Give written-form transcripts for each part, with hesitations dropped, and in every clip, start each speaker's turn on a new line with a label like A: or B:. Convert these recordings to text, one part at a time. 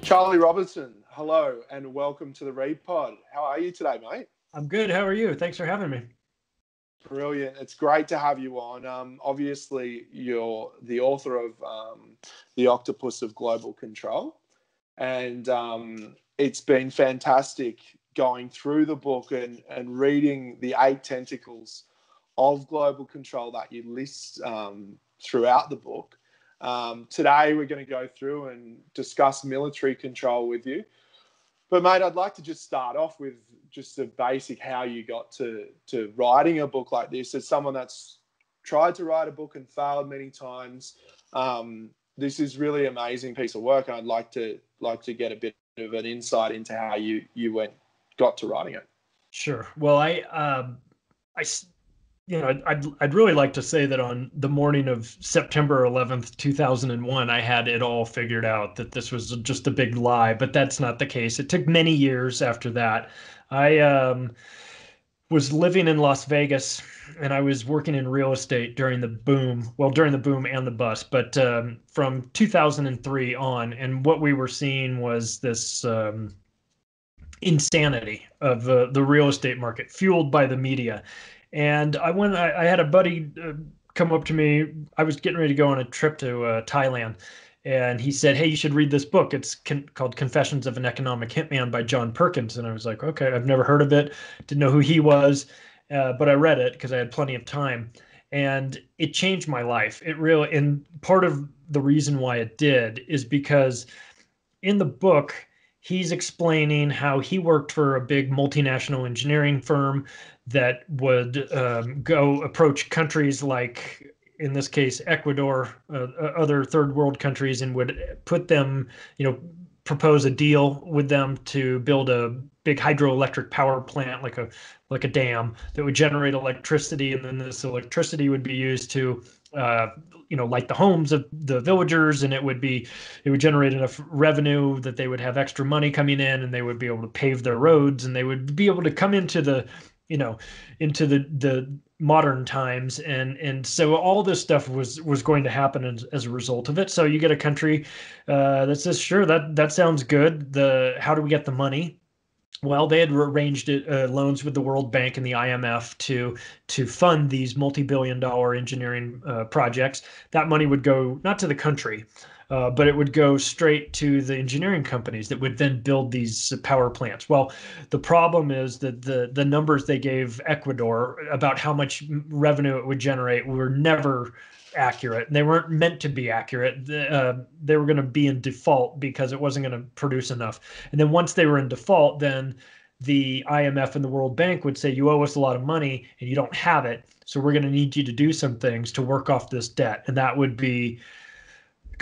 A: Charlie Robinson, hello and welcome to the Reid Pod. How are you today, mate?
B: I'm good. How are you? Thanks for having me.
A: Brilliant. It's great to have you on. Obviously, you're the author of The Octopus of Global Control. And it's been fantastic going through the book and reading the 8 tentacles of global control that you list throughout the book. Today, we're going to go through and discuss military control with you. But, mate, I'd like to just start off with just the basic how you got to writing a book like this. As someone that's tried to write a book and failed many times, this is really an amazing piece of work. And I'd like to get a bit of an insight into how you got to writing it.
B: Sure. Well, I'd really like to say that on the morning of September 11th, 2001, I had it all figured out, that this was just a big lie, but that's not the case. It took many years after that. I was living in Las Vegas and I was working in real estate during the boom and the bust, but from 2003 on, and what we were seeing was this insanity of the real estate market fueled by the media. And I had a buddy come up to me. I was getting ready to go on a trip to Thailand. And he said, "Hey, you should read this book. It's called Confessions of an Economic Hitman by John Perkins." And I was like, okay, I've never heard of it. Didn't know who he was. But I read it because I had plenty of time. And it changed my life. And part of the reason why it did is because in the book, he's explaining how he worked for a big multinational engineering firm that would go approach countries like, in this case, Ecuador, other third world countries, and would put them, propose a deal with them to build a big hydroelectric power plant, like a dam that would generate electricity, and then this electricity would be used to light the homes of the villagers, and it would generate enough revenue that they would have extra money coming in, and they would be able to pave their roads, and they would be able to come into the modern times, and so all this stuff was going to happen as a result of it. So you get a country that says, sure, that sounds good. How do we get the money? Well, they had arranged loans with the World Bank and the IMF to fund these multi-billion-dollar engineering projects. That money would go not to the country, but it would go straight to the engineering companies that would then build these power plants. Well, the problem is that the numbers they gave Ecuador about how much revenue it would generate were never accurate. They weren't meant to be accurate. They were going to be in default because it wasn't going to produce enough. And then once they were in default, then the IMF and the World Bank would say, you owe us a lot of money and you don't have it. So we're going to need you to do some things to work off this debt. And that could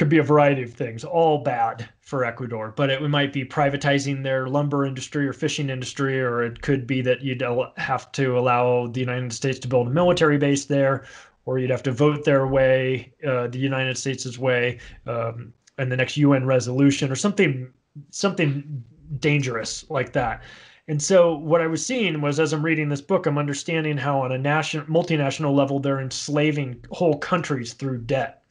B: be a variety of things, all bad for Ecuador, but it might be privatizing their lumber industry or fishing industry, or it could be that you'd have to allow the United States to build a military base there, or you'd have to vote their way, the United States' way, and the next UN resolution, or something dangerous like that. And so what I was seeing was, as I'm reading this book, I'm understanding how on a multinational level, they're enslaving whole countries through debt.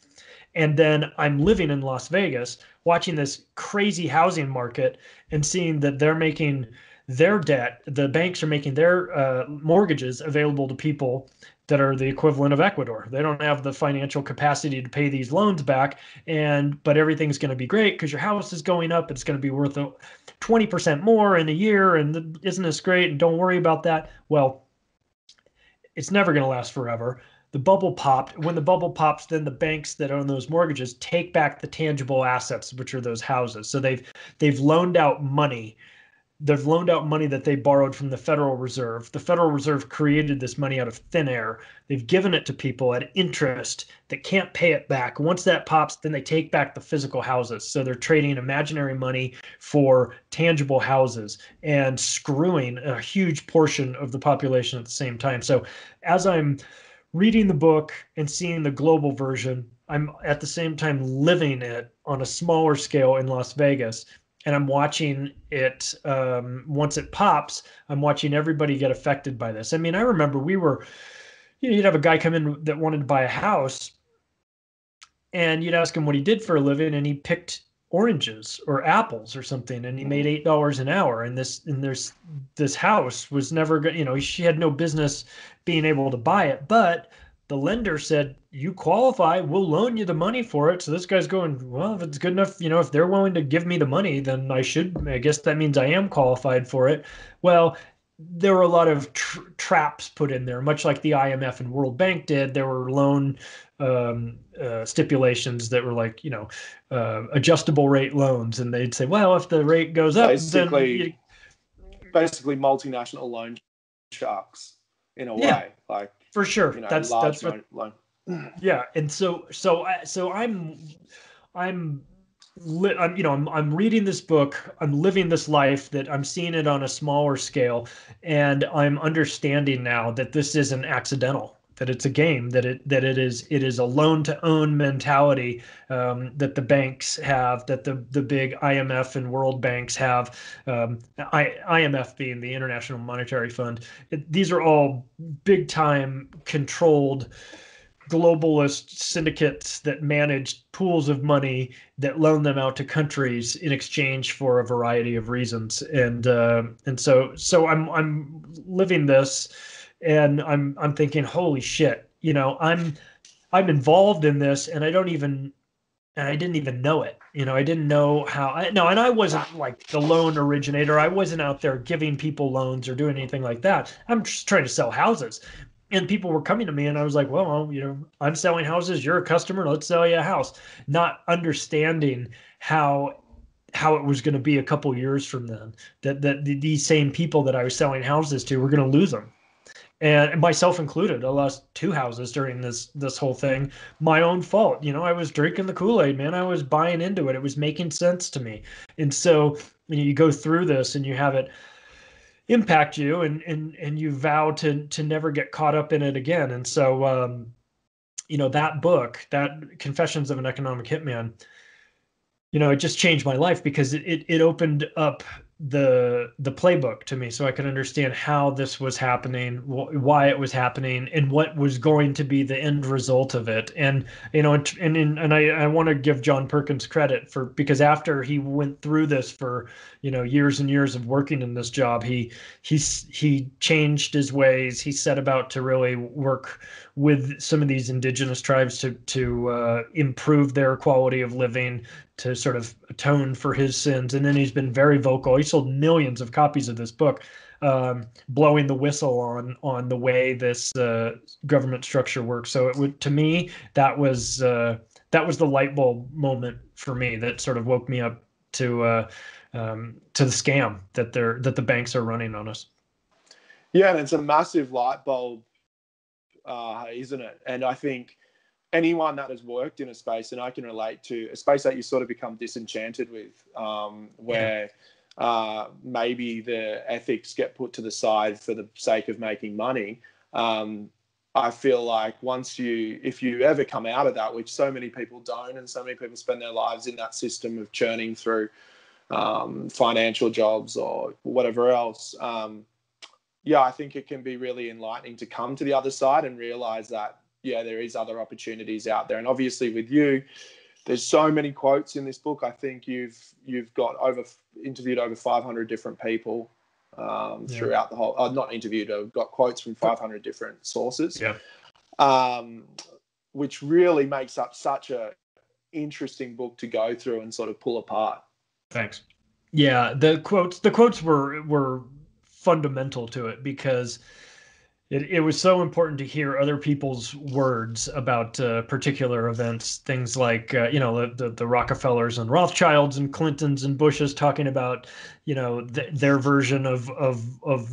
B: And then I'm living in Las Vegas, watching this crazy housing market and seeing that they're making their debt, the banks are making their mortgages available to people that are the equivalent of Ecuador. They don't have the financial capacity to pay these loans back, but everything's going to be great because your house is going up. It's going to be worth 20% more in a year, and isn't this great? And don't worry about that. Well, it's never going to last forever. The bubble popped. When the bubble pops, then the banks that own those mortgages take back the tangible assets, which are those houses. So they've loaned out money. They've loaned out money that they borrowed from the Federal Reserve. The Federal Reserve created this money out of thin air. They've given it to people at interest that can't pay it back. Once that pops, then they take back the physical houses. So they're trading imaginary money for tangible houses and screwing a huge portion of the population at the same time. So as I'm reading the book and seeing the global version, I'm at the same time living it on a smaller scale in Las Vegas. And I'm watching it, once it pops, I'm watching everybody get affected by this. I mean, I remember you'd have a guy come in that wanted to buy a house, and you'd ask him what he did for a living, and he picked oranges or apples or something, and he made $8 an hour. And this house was never going. She had no business being able to buy it, but the lender said, you qualify, we'll loan you the money for it. So this guy's going, well, if it's good enough, if they're willing to give me the money, then I guess that means I am qualified for it. Well, there were a lot of traps put in there, much like the IMF and World Bank did. There were loan stipulations that were like, adjustable rate loans. And they'd say, well, if the rate goes up,
A: basically multinational loan sharks in a way, like,
B: for sure. That's what,
A: loan.
B: Yeah. And so I'm reading this book, I'm living this life, that I'm seeing it on a smaller scale, and I'm understanding now that this isn't accidental, that it's a game, that it is a loan to own mentality that the banks have, that the big IMF and World Banks have, IMF being the International Monetary Fund. These are all big time controlled globalist syndicates that manage pools of money that loan them out to countries in exchange for a variety of reasons. And so I'm living this, and I'm thinking, holy shit, I'm involved in this, and I didn't even know it. I didn't know how. And I wasn't like the loan originator. I wasn't out there giving people loans or doing anything like that. I'm just trying to sell houses. And people were coming to me, and I was like, well, I'm selling houses. You're a customer. Let's sell you a house. Not understanding how it was going to be a couple years from then, that these same people that I was selling houses to were going to lose them. And myself included. I lost 2 houses during this whole thing. My own fault. I was drinking the Kool-Aid, man. I was buying into it. It was making sense to me. And so you go through this, and you have it impact you, and you vow to never get caught up in it again. And so that book, that Confessions of an Economic Hitman, it just changed my life, because it opened up the playbook to me, so I could understand how this was happening, why it was happening, and what was going to be the end result of it. And I want to give John Perkins credit because after he went through this for years and years of working in this job, he changed his ways. He set about to really work with some of these indigenous tribes to improve their quality of living, to sort of atone for his sins. And then he's been very vocal. He sold millions of copies of this book, blowing the whistle on the way this government structure works. So to me, that was the light bulb moment for me that sort of woke me up to the scam that the banks are running on us.
A: Yeah, and it's a massive light bulb, isn't it? And I think anyone that has worked in a space, and I can relate to a space that you sort of become disenchanted with, where maybe the ethics get put to the side for the sake of making money. I feel like if you ever come out of that, which so many people don't, and so many people spend their lives in that system of churning through financial jobs or whatever else, I think it can be really enlightening to come to the other side and realize that, there is other opportunities out there. And obviously with you, there's so many quotes in this book. I think you've got interviewed over 500 different people throughout the whole, not interviewed, I've got quotes from 500 different sources, which really makes up such a interesting book to go through and sort of pull apart.
B: Thanks. Yeah, the quotes were fundamental to it, because it was so important to hear other people's words about particular events. Things like the Rockefellers and Rothschilds and Clintons and Bushes talking about their version of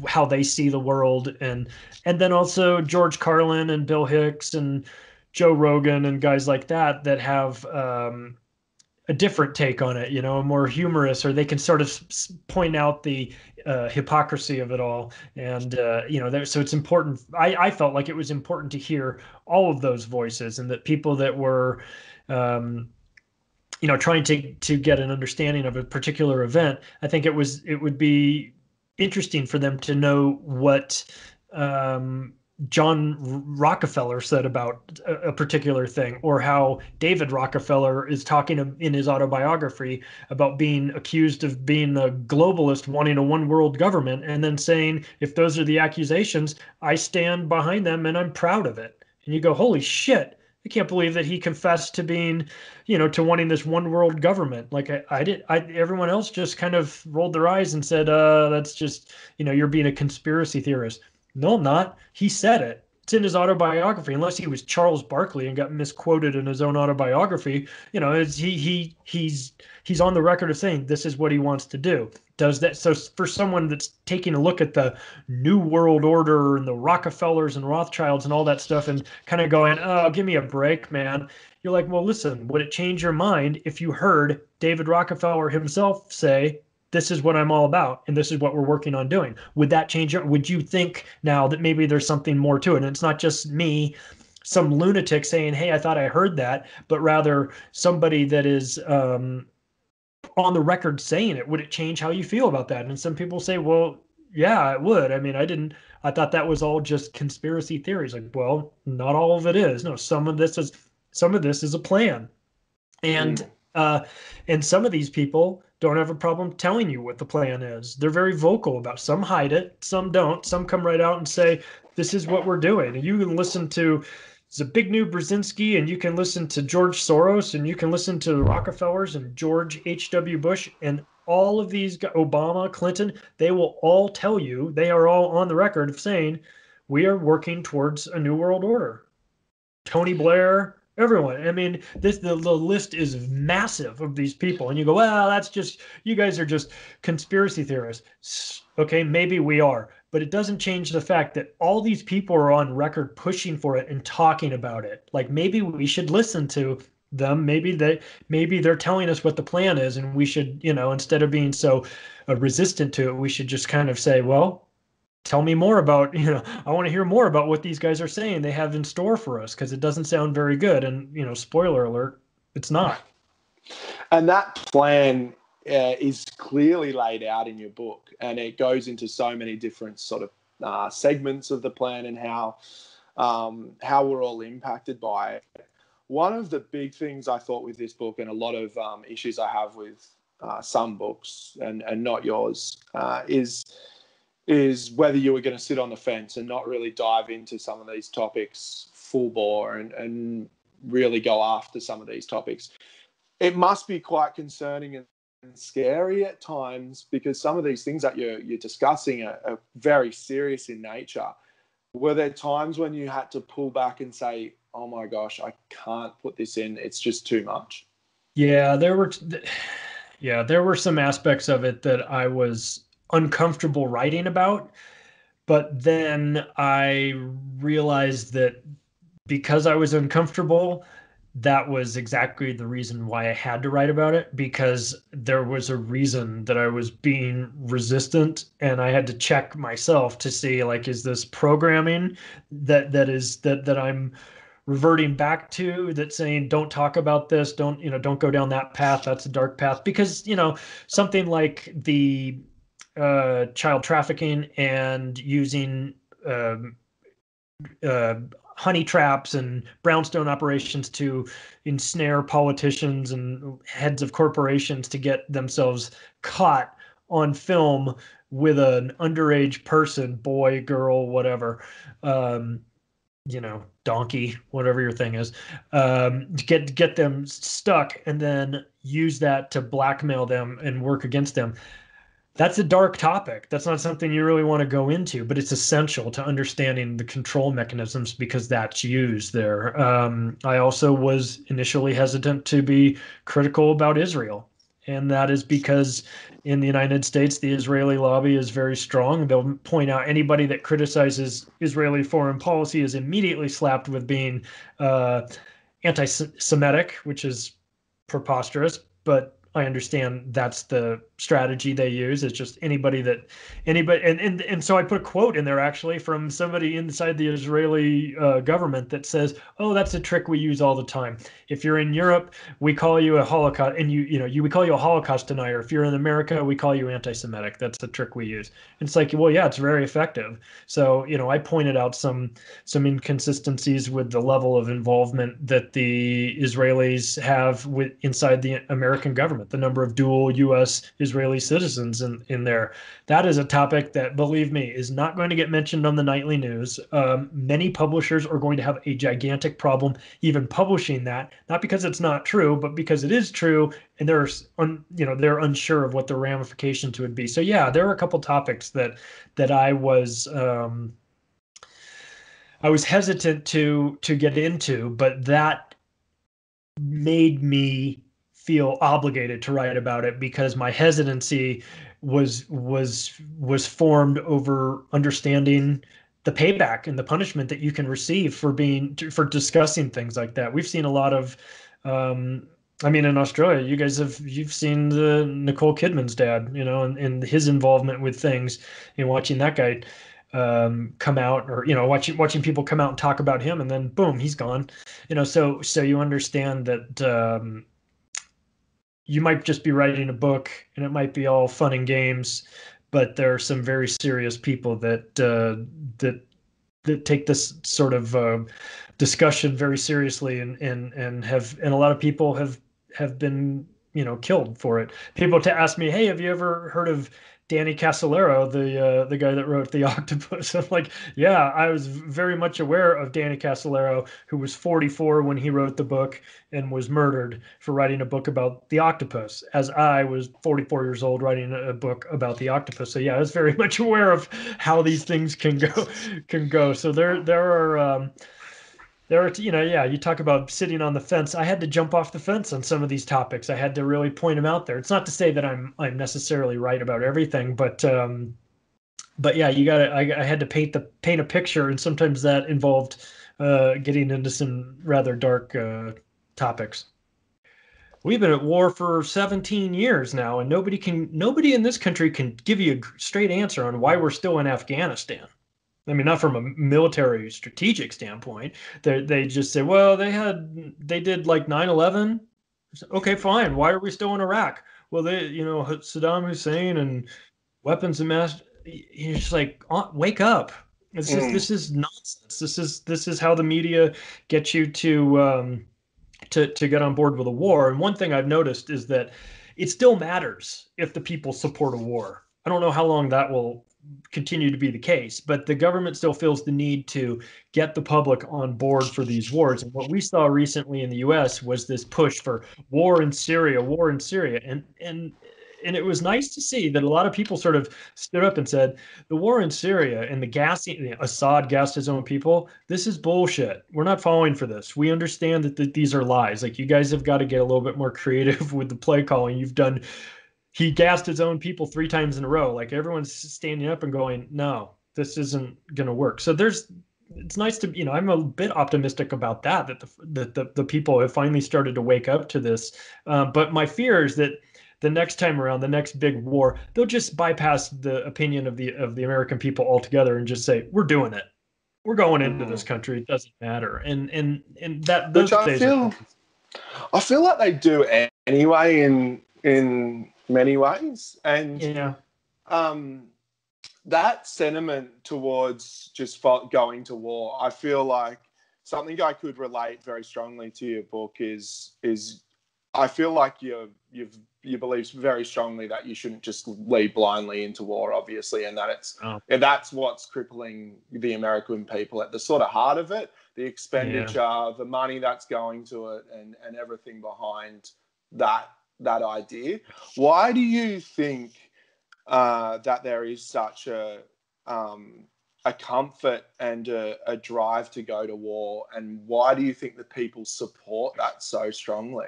B: how they see the world, and then also George Carlin and Bill Hicks and Joe Rogan and guys like that have a different take on it, a more humorous, or they can sort of point out the hypocrisy of it all. And, so it's important. I felt like it was important to hear all of those voices, and that people that were, trying to get an understanding of a particular event, I think it would be interesting for them to know what John Rockefeller said about a particular thing, or how David Rockefeller is talking in his autobiography about being accused of being a globalist, wanting a one world government, and then saying, if those are the accusations, I stand behind them and I'm proud of it. And you go, holy shit. I can't believe that he confessed to being, to wanting this one world government. Like everyone else just kind of rolled their eyes and said, that's just, you're being a conspiracy theorist. No, I'm not. He said it. It's in his autobiography. Unless he was Charles Barkley and got misquoted in his own autobiography, he's on the record of saying this is what he wants to do. Does that? So for someone that's taking a look at the New World Order and the Rockefellers and Rothschilds and all that stuff and kind of going, oh, give me a break, man. You're like, well, listen, would it change your mind if you heard David Rockefeller himself say, this is what I'm all about, and this is what we're working on doing? Would that change it? Would you think now that maybe there's something more to it? And it's not just me, some lunatic saying, hey, I thought I heard that, but rather somebody that is on the record saying it. Would it change how you feel about that? And some people say, well, yeah, it would. I mean, I thought that was all just conspiracy theories. Like, well, not all of it is. No, some of this is a plan. And some of these people don't have a problem telling you what the plan is. They're very vocal about it. Some hide it, some don't. Some come right out and say, this is what we're doing. And you can listen to Zbigniew Brzezinski, and you can listen to George Soros, and you can listen to the Rockefellers and George H.W. Bush, and all of these, Obama, Clinton, they will all tell you, they are all on the record of saying, we are working towards a new world order. Tony Blair, everyone. I mean, the list is massive of these people, and you go, well, that's just, you guys are just conspiracy theorists. Okay, maybe we are, but it doesn't change the fact that all these people are on record pushing for it and talking about it. Like, maybe we should listen to them. Maybe they're telling us what the plan is, and we should, instead of being so resistant to it, we should just kind of say, well, tell me more about, I want to hear more about what these guys are saying they have in store for us, because it doesn't sound very good. And, spoiler alert, it's not.
A: And that plan is clearly laid out in your book, and it goes into so many different sort of segments of the plan and how we're all impacted by it. One of the big things I thought with this book, and a lot of issues I have with some books and not yours, is whether you were going to sit on the fence and not really dive into some of these topics full bore and really go after some of these topics. It must be quite concerning and scary at times, because some of these things that you're discussing are very serious in nature. Were there times when you had to pull back and say, oh my gosh, I can't put this in, it's just too much?
B: Yeah, there were some aspects of it that I was uncomfortable writing about, but then I realized that because I was uncomfortable, that was exactly the reason why I had to write about it, because there was a reason that I was being resistant, and I had to check myself to see, like, is this programming that I'm reverting back to, that's saying, don't talk about this, don't go down that path, that's a dark path. Because something like the child trafficking and using honey traps and brownstone operations to ensnare politicians and heads of corporations to get themselves caught on film with an underage person, boy, girl, whatever, donkey, whatever your thing is, get them stuck and then use that to blackmail them and work against them. That's a dark topic. That's not something you really want to go into, but it's essential to understanding the control mechanisms, because that's used there. I also was initially hesitant to be critical about Israel. And that is because in the United States, the Israeli lobby is very strong. They'll point out anybody that criticizes Israeli foreign policy is immediately slapped with being anti-Semitic, which is preposterous. But I understand that's the strategy they use. It's just anybody, and so I put a quote in there actually from somebody inside the Israeli government that says, "Oh, that's a trick we use all the time. If you're in Europe, we call you a Holocaust, and we call you a Holocaust denier. If you're in America, we call you anti-Semitic. That's the trick we use." And it's like, well, yeah, it's very effective. So, I pointed out some inconsistencies with the level of involvement that the Israelis have inside the American government, the number of dual U.S. Israeli citizens in there. That is a topic that, believe me, is not going to get mentioned on the nightly news. Many publishers are going to have a gigantic problem even publishing that, not because it's not true, but because it is true, and they're unsure of what the ramifications would be. So yeah, there are a couple topics that I was hesitant to get into, but that made me feel obligated to write about it because my hesitancy was formed over understanding the payback and the punishment that you can receive for discussing things like that. We've seen a lot of in Australia, you've seen the Nicole Kidman's dad, and his involvement with things, and watching that guy come out, or watching people come out and talk about him, and then boom, he's gone. So you understand that you might just be writing a book and it might be all fun and games, but there are some very serious people that take this sort of discussion very seriously, and a lot of people have been killed for it. People to ask me, hey, have you ever heard of Danny Casolaro, the guy that wrote The Octopus? I'm like, yeah, I was very much aware of Danny Casolaro, who was 44 when he wrote the book and was murdered for writing a book about the octopus, as I was 44 years old writing a book about the octopus. So yeah, I was very much aware of how these things can go. So you talk about sitting on the fence. I had to jump off the fence on some of these topics. I had to really point them out there. It's not to say that I'm necessarily right about everything, but yeah, I had to paint a picture, and sometimes that involved getting into some rather dark topics. We've been at war for 17 years now, and nobody in this country can give you a straight answer on why we're still in Afghanistan. I mean, not from a military strategic standpoint. They just say, well, they did like 9/11. Okay, fine. Why are we still in Iraq? Well, Saddam Hussein and weapons of mass. You're just like, wake up. This is nonsense. This is how the media gets you to get on board with a war. And one thing I've noticed is that it still matters if the people support a war. I don't know how long that will continue to be the case, but the government still feels the need to get the public on board for these wars. And what we saw recently in the US was this push for war in Syria. And it was nice to see that a lot of people sort of stood up and said, the war in Syria and the gassing, Assad gassed his own people, this is bullshit. We're not falling for this. We understand that these are lies. Like, you guys have got to get a little bit more creative with the play calling. He gassed his own people 3 times in a row. Like, everyone's standing up and going, no, this isn't going to work. So it's nice to, I'm a bit optimistic about that the people have finally started to wake up to this. But my fear is that the next time around, the next big war, they'll just bypass the opinion of the American people altogether and just say, we're doing it. We're going into this country. It doesn't matter. And that those days
A: I feel like they do anyway in many ways. And
B: yeah.
A: That sentiment towards just going to war, I feel like something I could relate very strongly to your book is I feel like you believe very strongly that you shouldn't just lead blindly into war, obviously, and that that's what's crippling the American people at the sort of heart of it, the expenditure, the money that's going to it, and everything behind that idea. Why do you think that there is such a comfort and a drive to go to war, and why do you think that people support that so strongly?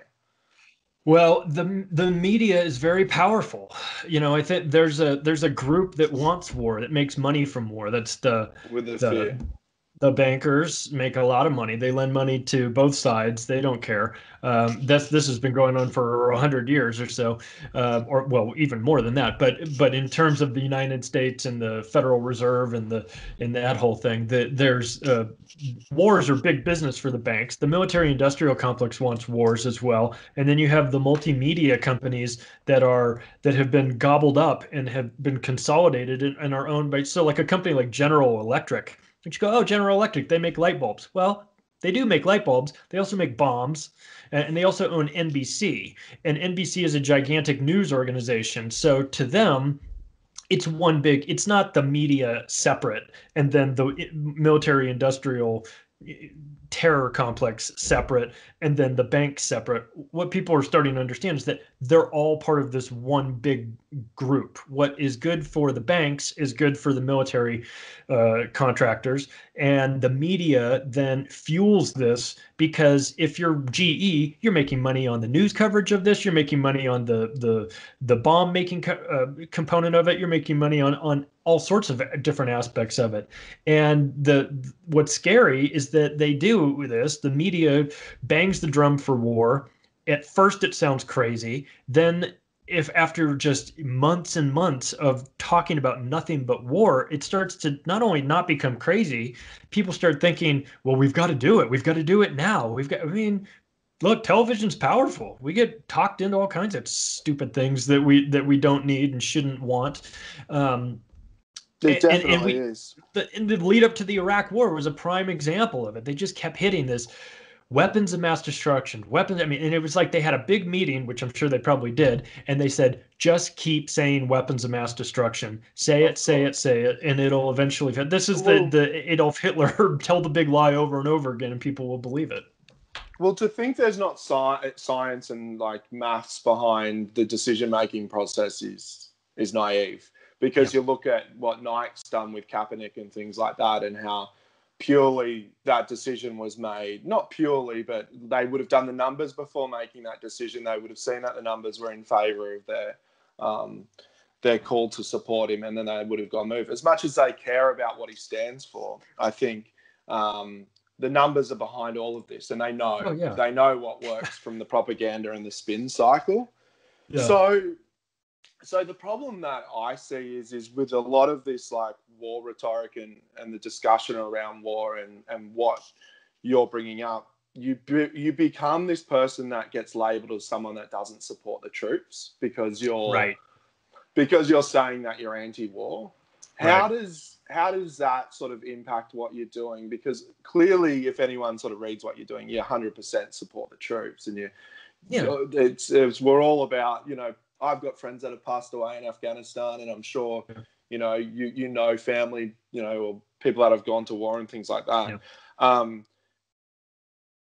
B: Well, the media is very powerful. I think there's a group that wants war, that makes money from war. That's the
A: fear.
B: The bankers make a lot of money. They lend money to both sides. They don't care. This has been going on for 100 years or so, or well, even more than that. But in terms of the United States and the Federal Reserve and that whole thing, there's wars are big business for the banks. The military-industrial complex wants wars as well, and then you have the multimedia companies that have been gobbled up and have been consolidated and are owned by, so like a company like General Electric. But you go, oh, General Electric, they make light bulbs. Well, they do make light bulbs. They also make bombs, and they also own NBC. And NBC is a gigantic news organization. So to them, it's one big, it's not the media separate and then the military industrial terror complex separate and then the bank separate. What people are starting to understand is that they're all part of this one big group. What is good for the banks is good for the military contractors, and the media then fuels this, because if you're GE, you're making money on the news coverage of this, you're making money on the bomb making component of it, you're making money on all sorts of different aspects of it. And what's scary is that they do this. The media bangs the drum for war. At first, it sounds crazy. Then, if after just months and months of talking about nothing but war, it starts to not only not become crazy, people start thinking, well, we've got to do it. We've got to do it now. I mean, look, television's powerful. We get talked into all kinds of stupid things that we don't need and shouldn't want.
A: It definitely is.
B: And the lead up to the Iraq War was a prime example of it. They just kept hitting this weapons of mass destruction, weapons. I mean, and it was like they had a big meeting, which I'm sure they probably did, and they said, just keep saying weapons of mass destruction. Say it, say it, say it, and it'll eventually fit. This is the Adolf Hitler tell the big lie over and over again, and people will believe it.
A: Well, to think there's not science and like maths behind the decision-making process is naive. Because you look at what Nike's done with Kaepernick and things like that, and how purely that decision was made. Not purely, but they would have done the numbers before making that decision. They would have seen that the numbers were in favour of their call to support him, and then they would have gone move. As much as they care about what he stands for, I think the numbers are behind all of this, and they know they know what works from the propaganda and the spin cycle. Yeah. So the problem that I see is with a lot of this like war rhetoric and the discussion around war and what you're bringing up, you become this person that gets labelled as someone that doesn't support the troops because you're saying that you're anti-war. How does that sort of impact what you're doing? Because clearly, if anyone sort of reads what you're doing, you 100% support the troops, and we're all about, you know. I've got friends that have passed away in Afghanistan, and I'm sure, you know, family, you know, or people that have gone to war and things like that. Yeah.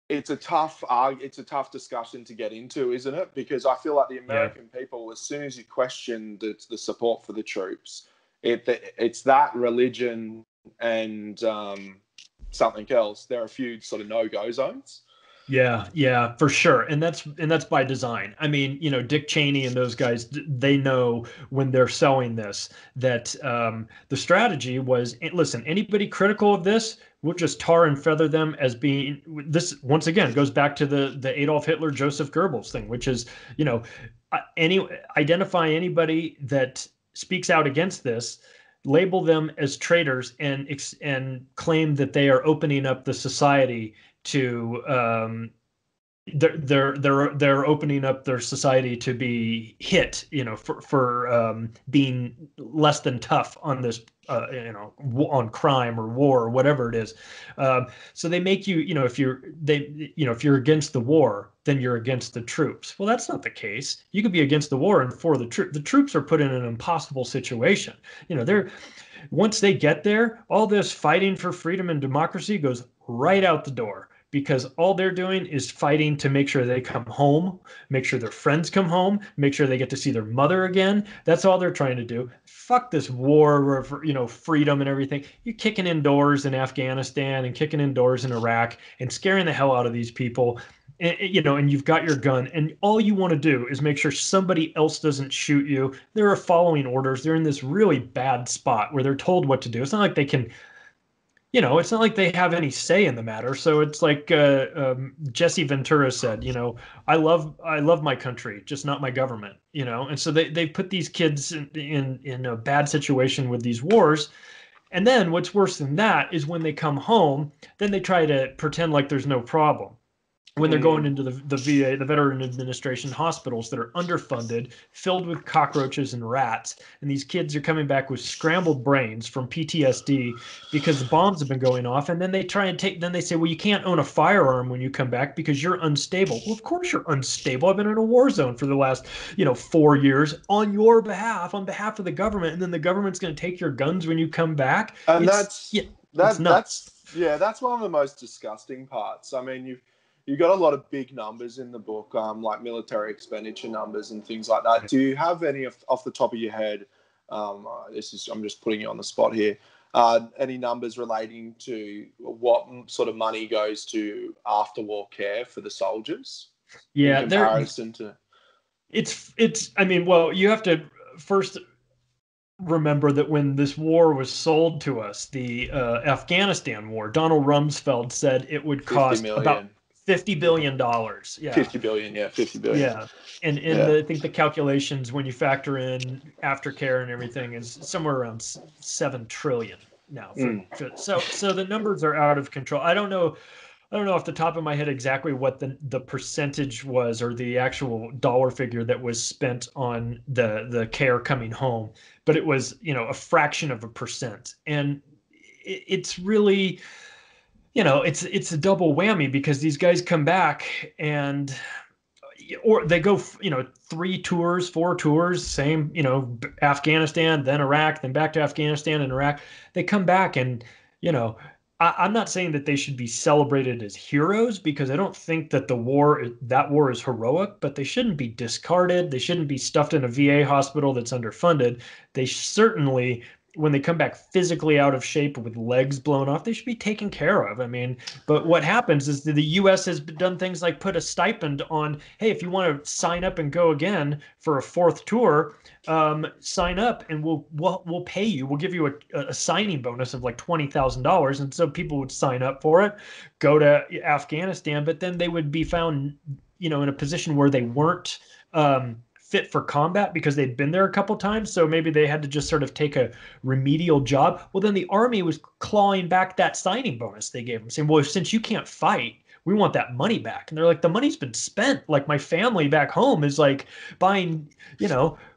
A: It's a tough discussion to get into, isn't it? Because I feel like the American people, as soon as you question the support for the troops, it's that religion and something else. There are a few sort of no-go zones.
B: Yeah, for sure. And that's by design. I mean, you know, Dick Cheney and those guys, they know when they're selling this that the strategy was, listen, anybody critical of this, we'll just tar and feather them as being, this once again goes back to the Adolf Hitler, Joseph Goebbels thing, which is, you know, identify anybody that speaks out against this, label them as traitors, and claim that they are opening up the society to they're opening up their society to be hit, you know, for being less than tough on this, you know, on crime or war or whatever it is. So they make you, you know, if you're against the war, then you're against the troops. Well, that's not the case. You could be against the war and for the troops. The troops are put in an impossible situation. You know, once they get there, all this fighting for freedom and democracy goes right out the door, because all they're doing is fighting to make sure they come home, make sure their friends come home, make sure they get to see their mother again. That's all they're trying to do. Fuck this war for, you know, freedom and everything. You're kicking in doors in Afghanistan and kicking in doors in Iraq and scaring the hell out of these people. And, you know, and you've got your gun, and all you want to do is make sure somebody else doesn't shoot you. They're following orders. They're in this really bad spot where they're told what to do. It's not like they can it's not like they have any say in the matter. So it's like Jesse Ventura said, I love my country, just not my government. And so they put these kids in a bad situation with these wars. And then what's worse than that is when they come home, then they try to pretend like there's no problem when they're going into the VA, the Veteran Administration hospitals that are underfunded, filled with cockroaches and rats. And these kids are coming back with scrambled brains from PTSD because the bombs have been going off. And then then they say, well, you can't own a firearm when you come back because you're unstable. Well, of course you're unstable. I've been in a war zone for the last, 4 years on your behalf, on behalf of the government. And then the government's going to take your guns when you come back.
A: And
B: It's nuts.
A: that's one of the most disgusting parts. I mean, you've got a lot of big numbers in the book, like military expenditure numbers and things like that. Do you have any off the top of your head? I'm just putting you on the spot here. Any numbers relating to what sort of money goes to after war care for the soldiers?
B: Yeah,
A: in comparison to
B: it's. I mean, well, you have to first remember that when this war was sold to us, the Afghanistan war, Donald Rumsfeld said it would cost about $50 billion. Yeah.
A: 50 billion. Yeah. 50 billion.
B: Yeah. And I think the calculations when you factor in aftercare and everything is somewhere around 7 trillion now. So the numbers are out of control. I don't know off the top of my head exactly what the percentage was or the actual dollar figure that was spent on the care coming home, but it was, a fraction of a percent. And it's really, it's a double whammy because these guys come back or they go, 3 tours, 4 tours, same, Afghanistan, then Iraq, then back to Afghanistan and Iraq. They come back and, I'm not saying that they should be celebrated as heroes because I don't think that that war is heroic, but they shouldn't be discarded. They shouldn't be stuffed in a VA hospital that's underfunded. They certainly, when they come back physically out of shape with legs blown off, they should be taken care of. I mean, but what happens is that the U.S. has done things like put a stipend on, hey, if you want to sign up and go again for a 4th tour, sign up and we'll pay you. We'll give you a signing bonus of like $20,000. And so people would sign up for it, go to Afghanistan, but then they would be found, in a position where they weren't fit for combat because they'd been there a couple times. So maybe they had to just sort of take a remedial job. Well, then the Army was clawing back that signing bonus they gave them, saying, well, since you can't fight, we want that money back. And they're like, the money's been spent. Like my family back home is like buying,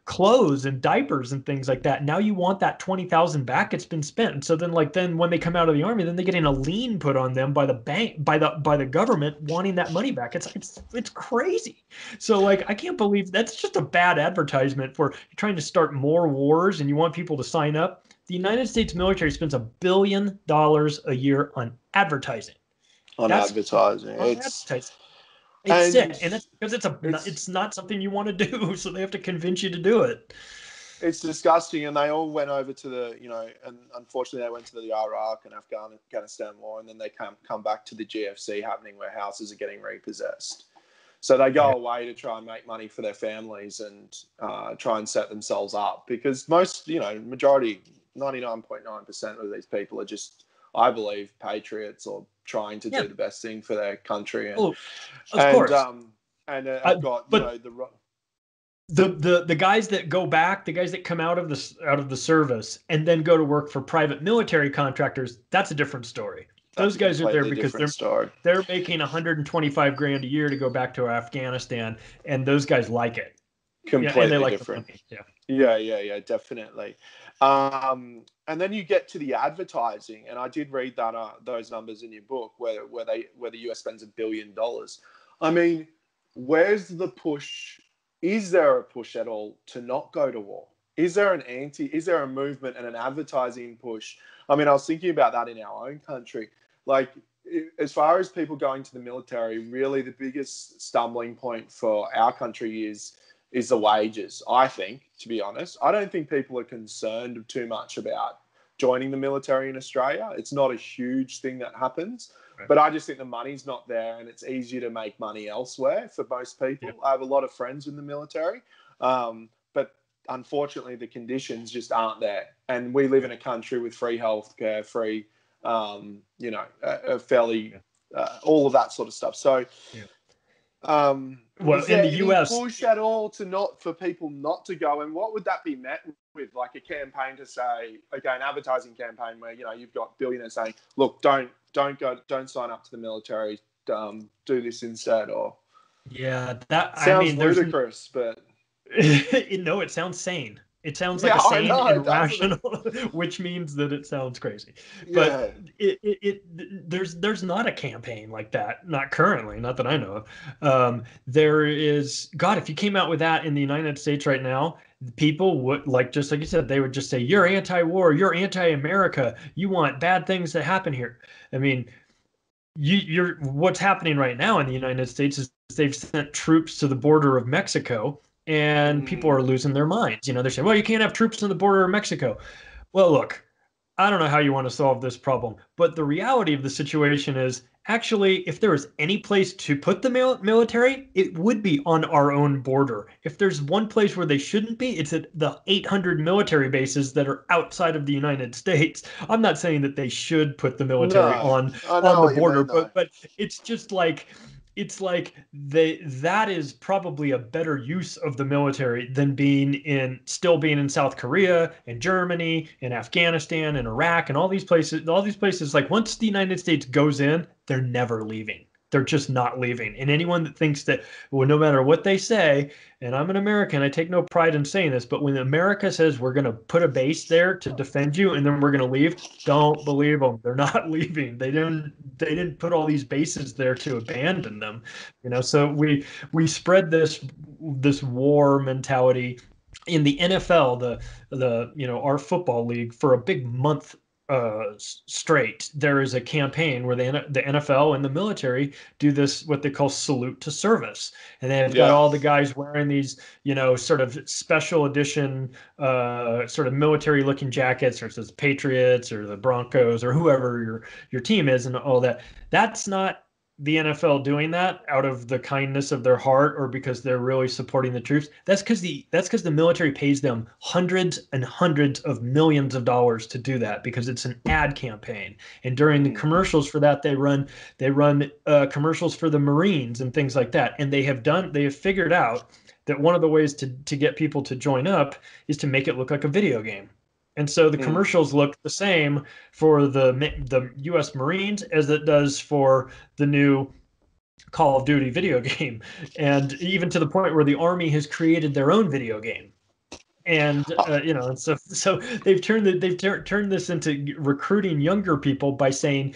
B: clothes and diapers and things like that. Now you want that 20,000 back. It's been spent. And so then when they come out of the Army, then they get in a lien put on them by the bank, by the government wanting that money back. It's crazy. So like, I can't believe that's just a bad advertisement for trying to start more wars and you want people to sign up. The United States military spends $1 billion a year on advertising.
A: Advertising.
B: It's sick, and that's because it's not something you want to do, so they have to convince you to do it.
A: It's disgusting, and they all went over to and unfortunately they went to the Iraq and Afghanistan war, and then they come back to the GFC happening where houses are getting repossessed. So they go away to try and make money for their families and try and set themselves up because most, majority, 99.9% of these people are just, I believe, patriots or trying to do the best thing for their country. And,
B: of course.
A: I've got,
B: the guys that go back, the guys that come out of the service and then go to work for private military contractors, that's a different story. Those guys are there because they're making $125,000 a year to go back to Afghanistan, and those guys like it.
A: Completely different. Yeah, definitely. And then you get to the advertising, and I did read that those numbers in your book, where the US spends $1 billion. I mean, where's the push? Is there a push at all to not go to war? Is there a movement and an advertising push? I mean, I was thinking about that in our own country. Like, as far as people going to the military, really the biggest stumbling point for our country is the wages, I think, to be honest. I don't think people are concerned too much about joining the military in Australia. It's not a huge thing that happens. Right. But I just think the money's not there and it's easier to make money elsewhere for most people. Yeah. I have a lot of friends in the military, but unfortunately the conditions just aren't there. And we live in a country with free healthcare, free you know, a fairly all of that sort of stuff. So,
B: well,
A: is
B: in
A: there
B: the
A: any
B: U.S.,
A: push at all for people not to go? And what would that be met with? Like a campaign to say, okay, an advertising campaign where, you know, you've got billionaires saying, look, don't go, don't sign up to the military, do this instead, or sounds ludicrous, but
B: no, it sounds sane. It sounds like
A: yeah,
B: a
A: I
B: sane
A: know
B: and
A: it doesn't.
B: rational, which means that it sounds crazy.
A: Yeah.
B: But there's not a campaign like that, not currently, not that I know of. There is, God, if you came out with that in the United States right now, people would, like, just like you said, they would just say, you're anti-war, you're anti-America, you want bad things to happen here. I mean, you're what's happening right now in the United States is they've sent troops to the border of Mexico, and people are losing their minds. You know, they're saying, well, you can't have troops on the border of Mexico. Well, look, I don't know how you want to solve this problem, but the reality of the situation is actually, if there was any place to put the military, it would be on our own border. If there's one place where they shouldn't be, it's at the 800 military bases that are outside of the United States. I'm not saying that they should put the military
A: No, I
B: on
A: know
B: the
A: what you
B: border,
A: mean, though.
B: but it's just like that is probably a better use of the military than still being in South Korea and Germany and Afghanistan and Iraq and all these places. Like, once the United States goes in, they're never leaving. They're just not leaving. And anyone that thinks that, well, no matter what they say, and I'm an American, I take no pride in saying this, but when America says we're going to put a base there to defend you and then we're going to leave, don't believe them. They're not leaving. They didn't put all these bases there to abandon them. You know, so we spread this war mentality in the NFL, the you know, our football league, for a big month straight. There is a campaign where the NFL and the military do this, what they call salute to service, and they've got
A: Yeah.
B: all the guys wearing these, you know, sort of special edition sort of military looking jackets, or it says Patriots or the Broncos or whoever your team is, and all that. That's not the NFL doing that out of the kindness of their heart or because they're really supporting the troops. That's because the military pays them hundreds and hundreds of millions of dollars to do that, because it's an ad campaign. And during the commercials for that, they run commercials for the Marines and things like that. And they have figured out that one of the ways to get people to join up is to make it look like a video game. And so the commercials look the same for the U.S. Marines as it does for the new Call of Duty video game, and even to the point where the Army has created their own video game. And you know, and so they've turned this into recruiting younger people by saying,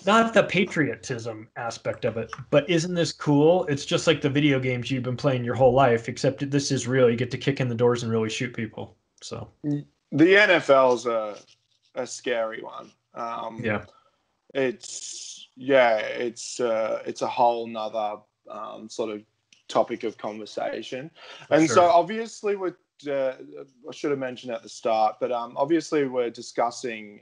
B: not the patriotism aspect of it, but isn't this cool? It's just like the video games you've been playing your whole life, except this is real. You get to kick in the doors and really shoot people. So
A: the NFL's a scary one.
B: Yeah.
A: It's a whole nother sort of topic of conversation. And so obviously I should have mentioned at the start, but obviously we're discussing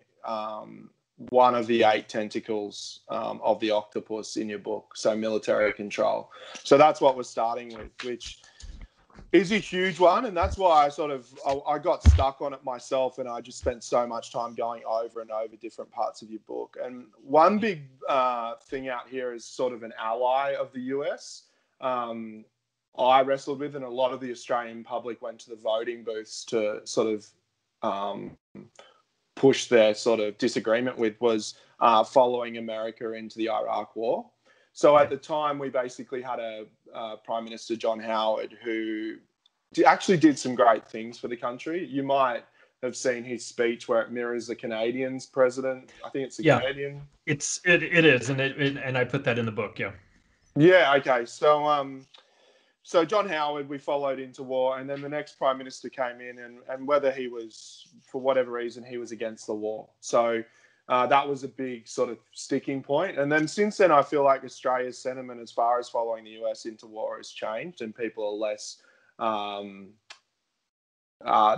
A: one of the 8 tentacles of the octopus in your book, so military control. So that's what we're starting with, which is a huge one, and that's why I got stuck on it myself, and I just spent so much time going over and over different parts of your book. And one big thing out here is sort of an ally of the US. I wrestled with, and a lot of the Australian public went to the voting booths to sort of push their sort of disagreement with, was following America into the Iraq War. So at the time, we basically had a Prime Minister, John Howard, who actually did some great things for the country. You might have seen his speech where it mirrors the Canadian's president. I think it's the Canadian.
B: It is, and I put that in the book. Yeah.
A: Yeah. Okay. So John Howard, we followed into war, and then the next Prime Minister came in, and whether he was, for whatever reason, he was against the war. So that was a big sort of sticking point. And then since then, I feel like Australia's sentiment as far as following the US into war has changed, and people are less,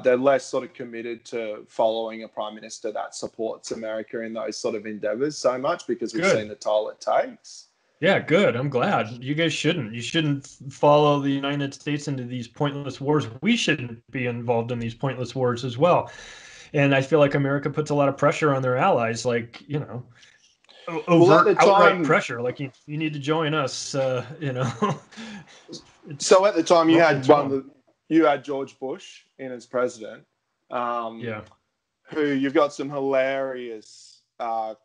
A: they're less sort of committed to following a prime minister that supports America in those sort of endeavors so much, because we've seen the toll it takes.
B: Yeah, good. I'm glad. You guys shouldn't. You shouldn't follow the United States into these pointless wars. We shouldn't be involved in these pointless wars as well. And I feel like America puts a lot of pressure on their allies, like,
A: Well, at
B: overt,
A: the
B: outright
A: time,
B: pressure, like you need to join us. It's
A: so at the time
B: rolling tone.
A: you had George Bush in as president,
B: Yeah,
A: who you've got some hilarious, well,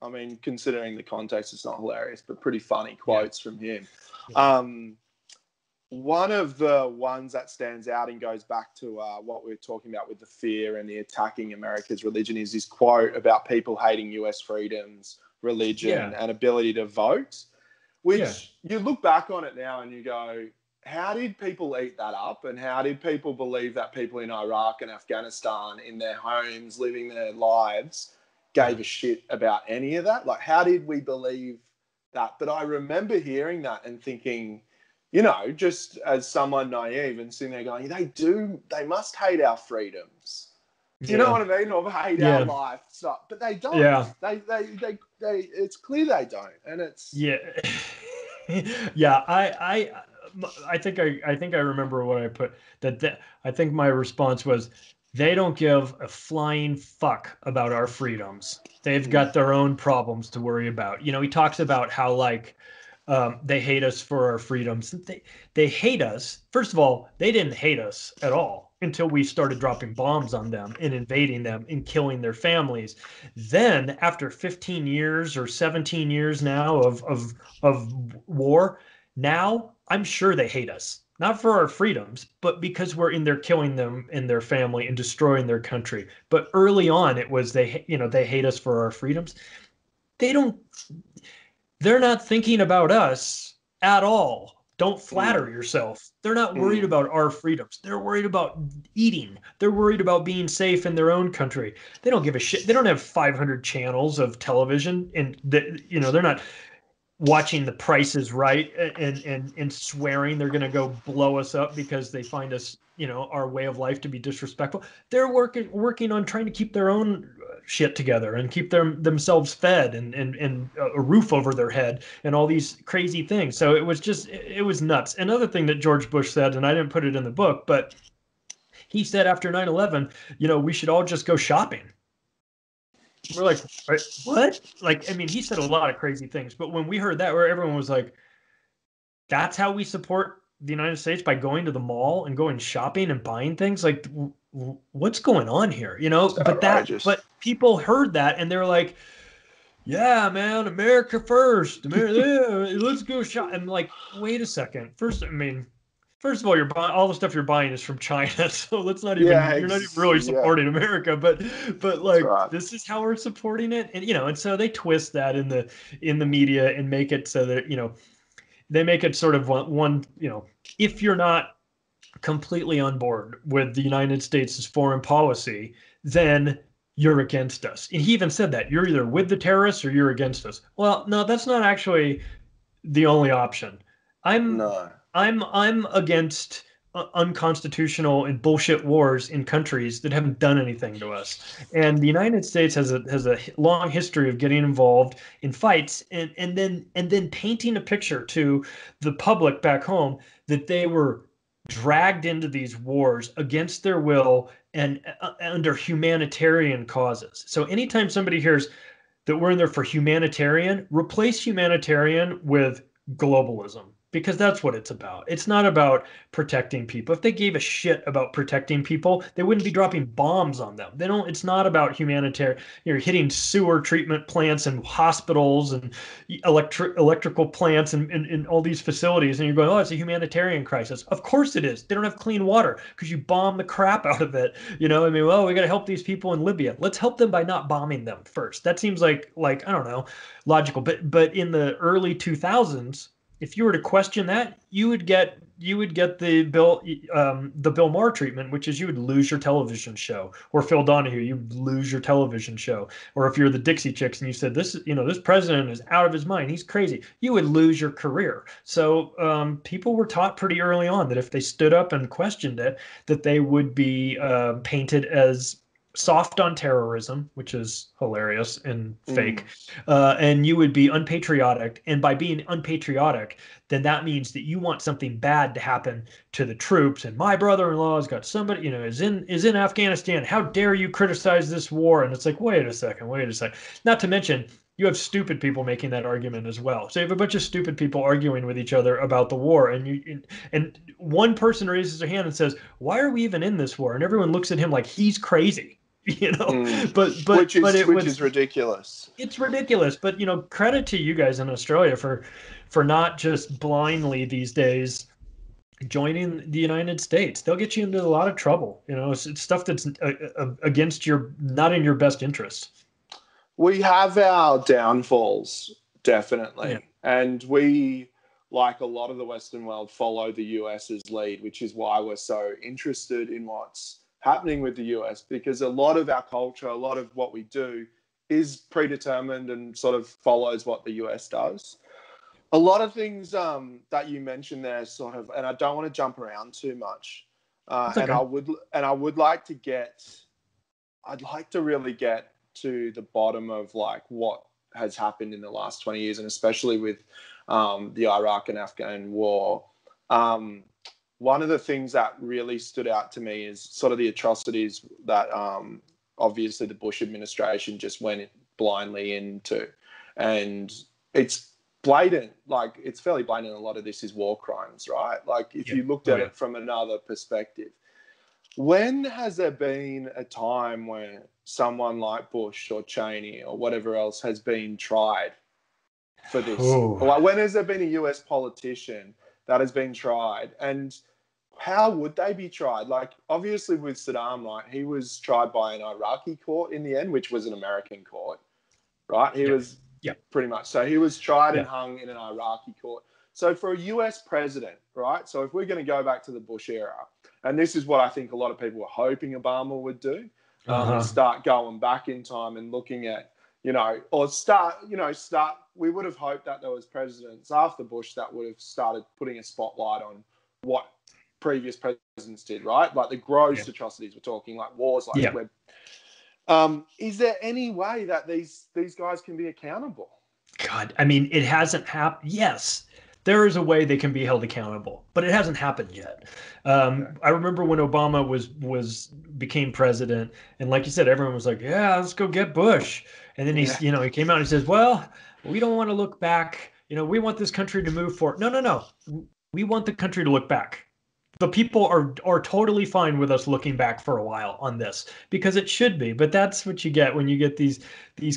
A: I mean, considering the context, it's not hilarious, but pretty funny
B: yeah,
A: quotes from him.
B: yeah,
A: Um, One of the ones that stands out and goes back to what we were talking about with the fear and the attacking America's religion is this quote about people hating US freedoms, religion,
B: yeah,
A: and ability to vote,
B: yeah,
A: which you look back on it now and you go, how did people eat that up? And how did people believe that people in Iraq and Afghanistan, in their homes, living their lives,
B: yeah.
A: gave a shit about any of that? Like, how did we believe that? But I remember hearing that and thinking, just as someone naive and sitting there going, they must hate our freedoms. You know
B: Yeah,
A: what I mean? Or hate our
B: yeah,
A: life stuff, but they don't.
B: yeah,
A: It's clear they don't, and it's
B: yeah, yeah. I think I remember what I put that. I think my response was, they don't give a flying fuck about our freedoms. They've got their own problems to worry about. He talks about how, like, they hate us for our freedoms. They hate us. First of all, they didn't hate us at all until we started dropping bombs on them and invading them and killing their families. Then, after 15 years or 17 years now of war, now I'm sure they hate us. Not for our freedoms, but because we're in there killing them and their family and destroying their country. But early on, it was they hate us for our freedoms. They don't they're not thinking about us at all. Don't flatter
A: mm,
B: yourself. They're not worried
A: mm,
B: about our freedoms. They're worried about eating. They're worried about being safe in their own country. They don't give a shit. They don't have 500 channels of television, and they're not watching The Price is Right and swearing they're going to go blow us up because they find us, our way of life to be disrespectful. They're working on trying to keep their own shit together and keep themselves fed and a roof over their head and all these crazy things. So it was nuts. Another thing that George Bush said, and I didn't put it in the book, but he said after 9/11, we should all just go shopping. We're like, what? Like, I mean, he said a lot of crazy things, but when we heard that, where everyone was like, that's how we support the United States, by going to the mall and going shopping and buying things. Like, what's going on here?
A: it's outrageous.
B: But people heard that and they were like, yeah, man, America first. America, yeah, let's go shop. I'm like, wait a second. First of all, you're buying all the stuff you're buying is from China, so you're not even really
A: Yeah,
B: supporting America. But
A: that's
B: like,
A: right.
B: this is how we're supporting it, and so they twist that in the media and make it so that they make it sort of one if you're not completely on board with the United States' foreign policy, then you're against us. And he even said that you're either with the terrorists or you're against us. Well, no, that's not actually the only option. I'm
A: No.
B: I'm against unconstitutional and bullshit wars in countries that haven't done anything to us. And the United States has a long history of getting involved in fights and then painting a picture to the public back home that they were dragged into these wars against their will and under humanitarian causes. So anytime somebody hears that we're in there for humanitarian, replace humanitarian with globalism, because that's what it's about. It's not about protecting people. If they gave a shit about protecting people, they wouldn't be dropping bombs on them. They don't. It's not about humanitarian. You're hitting sewer treatment plants and hospitals and electrical plants and all these facilities, and you're going, oh, it's a humanitarian crisis. Of course it is. They don't have clean water because you bomb the crap out of it. I mean, well, we got to help these people in Libya. Let's help them by not bombing them first. That seems like I don't know, logical. But in the early 2000s, if you were to question that, you would get the Bill Maher treatment, which is you would lose your television show, or Phil Donahue, you'd lose your television show, or if you're the Dixie Chicks and you said this president is out of his mind, he's crazy, you would lose your career. So people were taught pretty early on that if they stood up and questioned it, that they would be painted as soft on terrorism, which is hilarious and fake,
A: Mm.
B: and you would be unpatriotic. And by being unpatriotic, then that means that you want something bad to happen to the troops. And my brother-in-law has got somebody, is in Afghanistan. How dare you criticize this war? And it's like, wait a second. Not to mention, you have stupid people making that argument as well. So you have a bunch of stupid people arguing with each other about the war, and one person raises their hand and says, "Why are we even in this war?" And everyone looks at him like he's crazy.
A: Which
B: But
A: is ridiculous.
B: it's ridiculous. But credit to you guys in Australia for not just blindly these days joining the United States. They'll get you into a lot of trouble. It's stuff that's against not in your best interest.
A: We have our downfalls, definitely.
B: Yeah.
A: And we, like a lot of the Western world, follow the US's lead, which is why we're so interested in what's happening with the US, because a lot of our culture, a lot of what we do is predetermined and sort of follows what the US does. A lot of things that you mentioned there sort of, and I don't want to jump around too much.
B: Okay.
A: I'd like to really get to the bottom of like what has happened in the last 20 years, and especially with the Iraq and Afghan war. One of the things that really stood out to me is sort of the atrocities that obviously the Bush administration just went blindly into. And it's blatant, like it's fairly blatant. A lot of this is war crimes, right? Like if you looked at it from another perspective. When has there been a time where someone like Bush or Cheney or whatever else has been tried for this? Like, when has there been a US politician that has been tried? And how would they be tried? Like, obviously with Saddam, right, he was tried by an Iraqi court in the end, which was an American court, right? He was pretty much. So he was tried and hung in an Iraqi court. So for a US president, right, so if we're going to go back to the Bush era, and this is what I think a lot of people were hoping Obama would do, start going back in time and looking at, we would have hoped that there was presidents after Bush that would have started putting a spotlight on what previous presidents did, right? Like the gross atrocities we're talking, like wars, like is there any way that these guys can be accountable?
B: God, I mean, it hasn't happened. Yes, there is a way they can be held accountable, but it hasn't happened yet. I remember when Obama became president, and like you said, everyone was like, "Yeah, let's go get Bush." And then he came out and he says, "Well, we don't want to look back. We want this country to move forward." No. We want the country to look back. The people are totally fine with us looking back for a while on this, because it should be. But that's what you get when you get these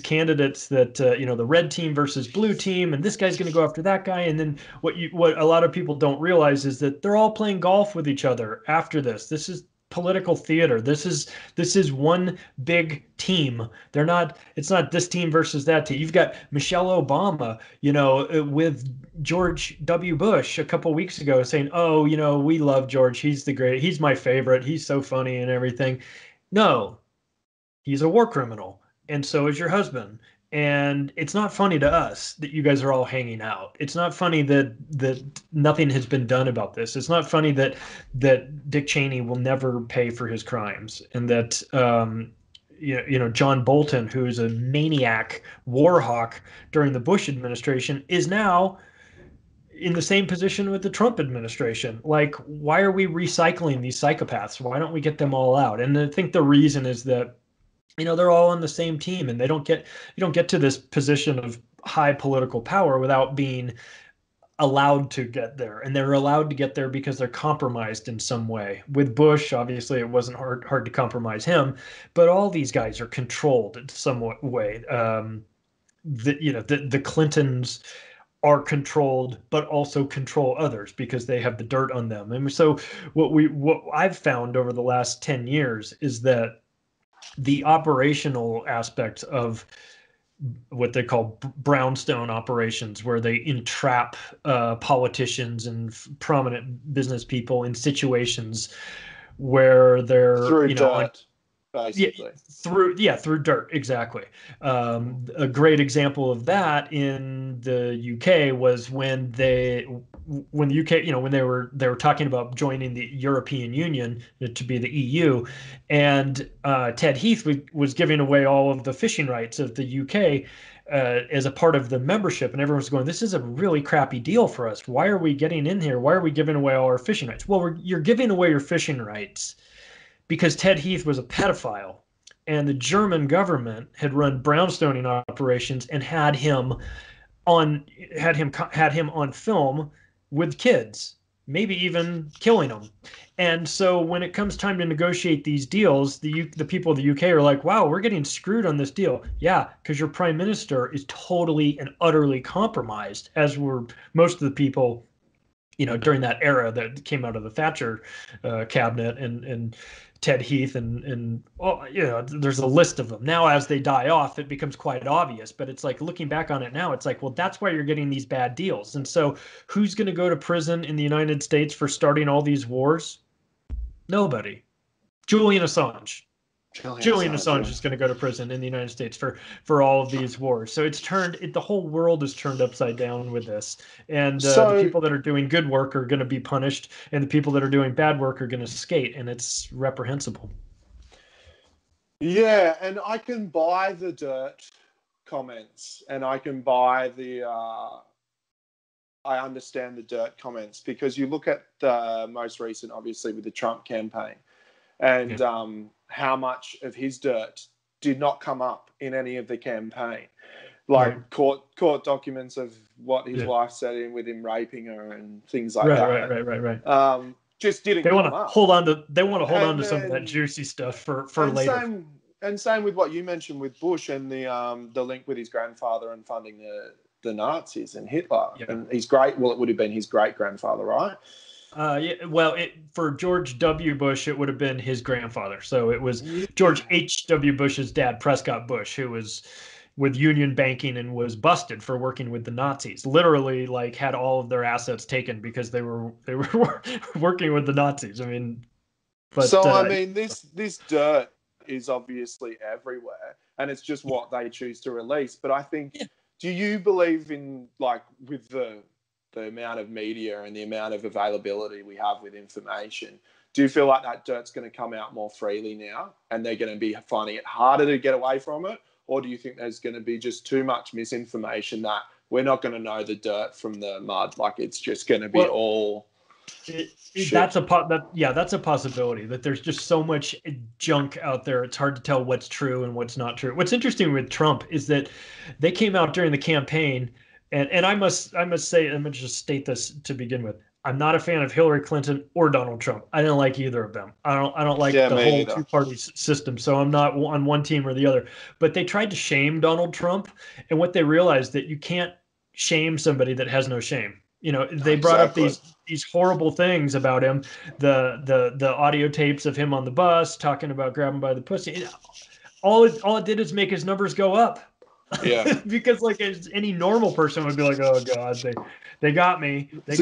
B: candidates that the red team versus blue team, and this guy's going to go after that guy. And then what a lot of people don't realize is that they're all playing golf with each other after this. This is political theater. This is one big team. It's not this team versus that team. You've got Michelle Obama, with George W. Bush a couple weeks ago saying, "Oh, we love George. He's he's my favorite. He's so funny and everything." No, he's a war criminal, and so is your husband. And it's not funny to us that you guys are all hanging out. It's not funny that nothing has been done about this. It's not funny that Dick Cheney will never pay for his crimes, and that John Bolton, who is a maniac war hawk during the Bush administration, is now in the same position with the Trump administration. Like, why are we recycling these psychopaths? Why don't we get them all out? And I think the reason is that they're all on the same team, and you don't get to this position of high political power without being allowed to get there. And they're allowed to get there because they're compromised in some way. With Bush, obviously, it wasn't hard to compromise him, but all these guys are controlled in some way. The Clintons are controlled, but also control others because they have the dirt on them. And so what I've found over the last 10 years is that the operational aspects of what they call brownstone operations, where they entrap politicians and prominent business people in situations where they're
A: through dirt, basically.
B: Through dirt, exactly. A great example of that in the UK was when when the UK, when they were talking about joining the European Union to be the EU, and Ted Heath was giving away all of the fishing rights of the UK as a part of the membership, and everyone's going, "This is a really crappy deal for us. Why are we getting in here? Why are we giving away all our fishing rights?" Well, you're giving away your fishing rights because Ted Heath was a pedophile, and the German government had run brownstoning operations and on had him on film with kids, maybe even killing them. And so when it comes time to negotiate these deals, the people of the UK are like, "Wow, we're getting screwed on this deal." Yeah, because your prime minister is totally and utterly compromised, as were most of the people, during that era that came out of the Thatcher cabinet and Ted Heath and there's a list of them. Now, as they die off, it becomes quite obvious. But it's like, looking back on it now, it's like, well, that's why you're getting these bad deals. And so, who's going to go to prison in the United States for starting all these wars? Nobody. Julian Assange. Julian Assange is going to go to prison in the United States for all of these wars. So the whole world is turned upside down with this. And the people that are doing good work are going to be punished, and the people that are doing bad work are going to skate, and it's reprehensible.
A: Yeah, and I can buy the dirt comments, and I can buy I understand the dirt comments, because you look at the most recent, obviously, with the Trump campaign, and how much of his dirt did not come up in any of the campaign, like court documents of what his wife said with him raping her and things like that.
B: Right.
A: Just didn't
B: come up. They want to hold on to some of that juicy stuff for later.
A: Same with what you mentioned with Bush and the link with his grandfather and funding the Nazis and Hitler. Yeah. And he's great. Well, it would have been his great grandfather, right?
B: Well, for George W. Bush, it would have been his grandfather. So it was George H.W. Bush's dad, Prescott Bush, who was with union banking and was busted for working with the Nazis. Literally, like, had all of their assets taken because they were working with the Nazis. I mean,
A: this dirt is obviously everywhere, and it's just what they choose to release. But I think, do you believe in, like, with the amount of media and the amount of availability we have with information, do you feel like that dirt's going to come out more freely now, and they're going to be finding it harder to get away from it? Or do you think there's going to be just too much misinformation that we're not going to know the dirt from the mud? Like, it's just going to be all...
B: That's a possibility, that there's just so much junk out there. It's hard to tell what's true and what's not true. What's interesting with Trump is that they came out during the campaign, and I must say, I'm going to just state this to begin with. I'm not a fan of Hillary Clinton or Donald Trump. I don't like either of them. I don't like the whole two-party system. So I'm not on one team or the other. But they tried to shame Donald Trump, and what they realized, that you can't shame somebody that has no shame. They brought up these horrible things about him, the audio tapes of him on the bus talking about grabbing by the pussy. All it did is make his numbers go up. Yeah. Because, like, any normal person would be like, "Oh God, they got me." But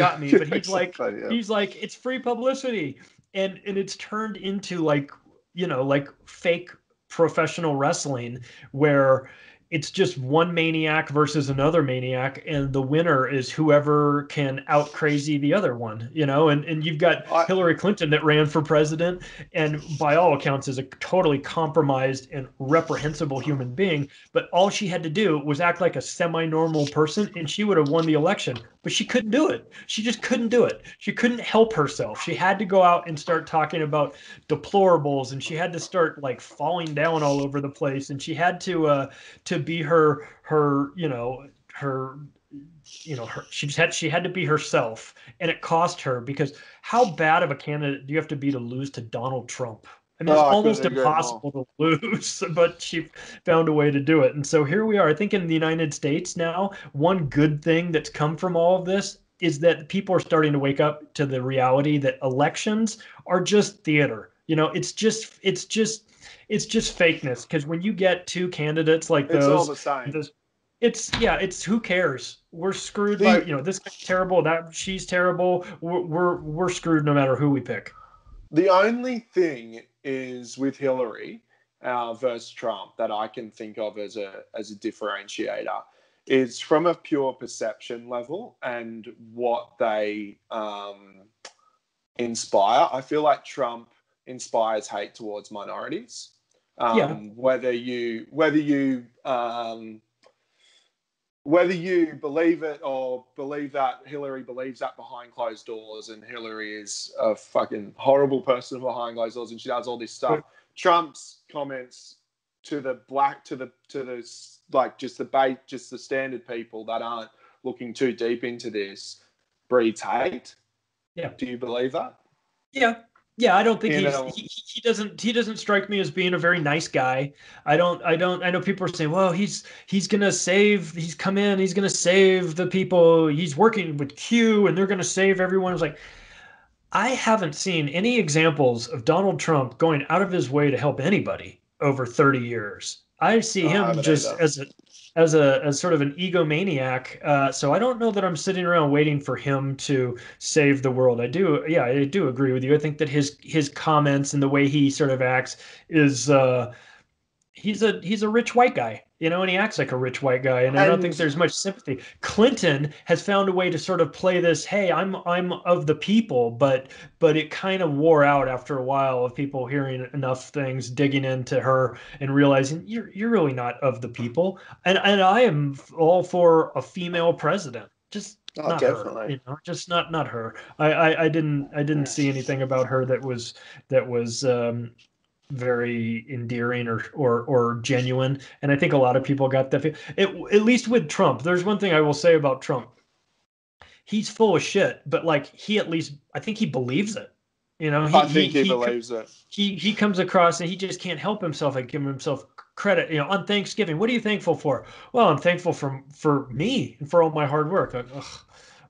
B: he's like, it's free publicity, and it's turned into like fake professional wrestling, where it's just one maniac versus another maniac, and the winner is whoever can out crazy the other one, and you've got Hillary Clinton that ran for president, and by all accounts is a totally compromised and reprehensible human being, but all she had to do was act like a semi-normal person, and she would have won the election. But she couldn't do it. She just couldn't do it. She couldn't help herself. She had to go out and start talking about deplorables, and she had to start, like, falling down all over the place, and she had to be she had to be herself, and it cost her, because how bad of a candidate do you have to be to lose to Donald Trump? I mean, it's almost impossible to lose, but she found a way to do it. And so here we are. I think in the United States now, one good thing that's come from all of this is that people are starting to wake up to the reality that elections are just theater. It's just fakeness. Because when you get two candidates like those,
A: it's all the same.
B: It's who cares? We're screwed by, this guy's terrible, that she's terrible. We're screwed no matter who we pick.
A: The only thing is with Hillary versus Trump that I can think of as a differentiator is from a pure perception level and what they inspire. I feel like Trump inspires hate towards minorities.
B: Yeah.
A: Whether you believe it or believe that Hillary believes that behind closed doors, and Hillary is a fucking horrible person behind closed doors, and she does all this stuff. Trump's comments to the like just the standard people that aren't looking too deep into this breeds hate.
B: Yeah.
A: Do you believe that?
B: Yeah. Yeah, I don't think he doesn't strike me as being a very nice guy. I know people are saying, well, he's gonna come in, he's gonna save the people, he's working with Q and they're gonna save everyone. It's like, I haven't seen any examples of Donald Trump going out of his way to help anybody over 30 years. I see him just as sort of an egomaniac. So I don't know that I'm sitting around waiting for him to save the world. I do agree with you. I think that his comments and the way he sort of acts is he's a rich white guy, and he acts like a rich white guy, and I don't think there's much sympathy. Clinton has found a way to sort of play this, hey, I'm of the people, but it kind of wore out after a while of people hearing enough things, digging into her and realizing you're really not of the people. And I am all for a female president. Just not
A: definitely.
B: her, just not her. I didn't see anything about her that was very endearing or genuine. And I think a lot of people got that. At least with Trump, there's one thing I will say about Trump. He's full of shit, but like I think he believes it.
A: I think he believes it.
B: He comes across and he just can't help himself. I give himself credit. On Thanksgiving, what are you thankful for? Well, I'm thankful for me and for all my hard work. Like, ugh,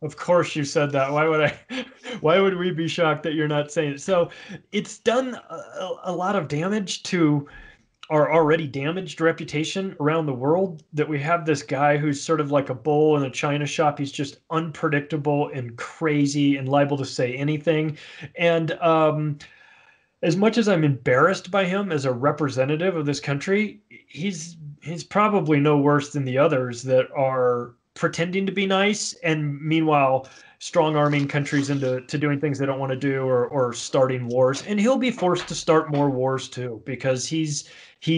B: of course you said that. Why would we be shocked that you're not saying it? So it's done a lot of damage to our already damaged reputation around the world, that we have this guy who's sort of like a bull in a china shop. He's just unpredictable and crazy and liable to say anything. And as much as I'm embarrassed by him as a representative of this country, he's probably no worse than the others that are pretending to be nice and meanwhile strong arming countries into doing things they don't want to do, or starting wars. And he'll be forced to start more wars too, because he's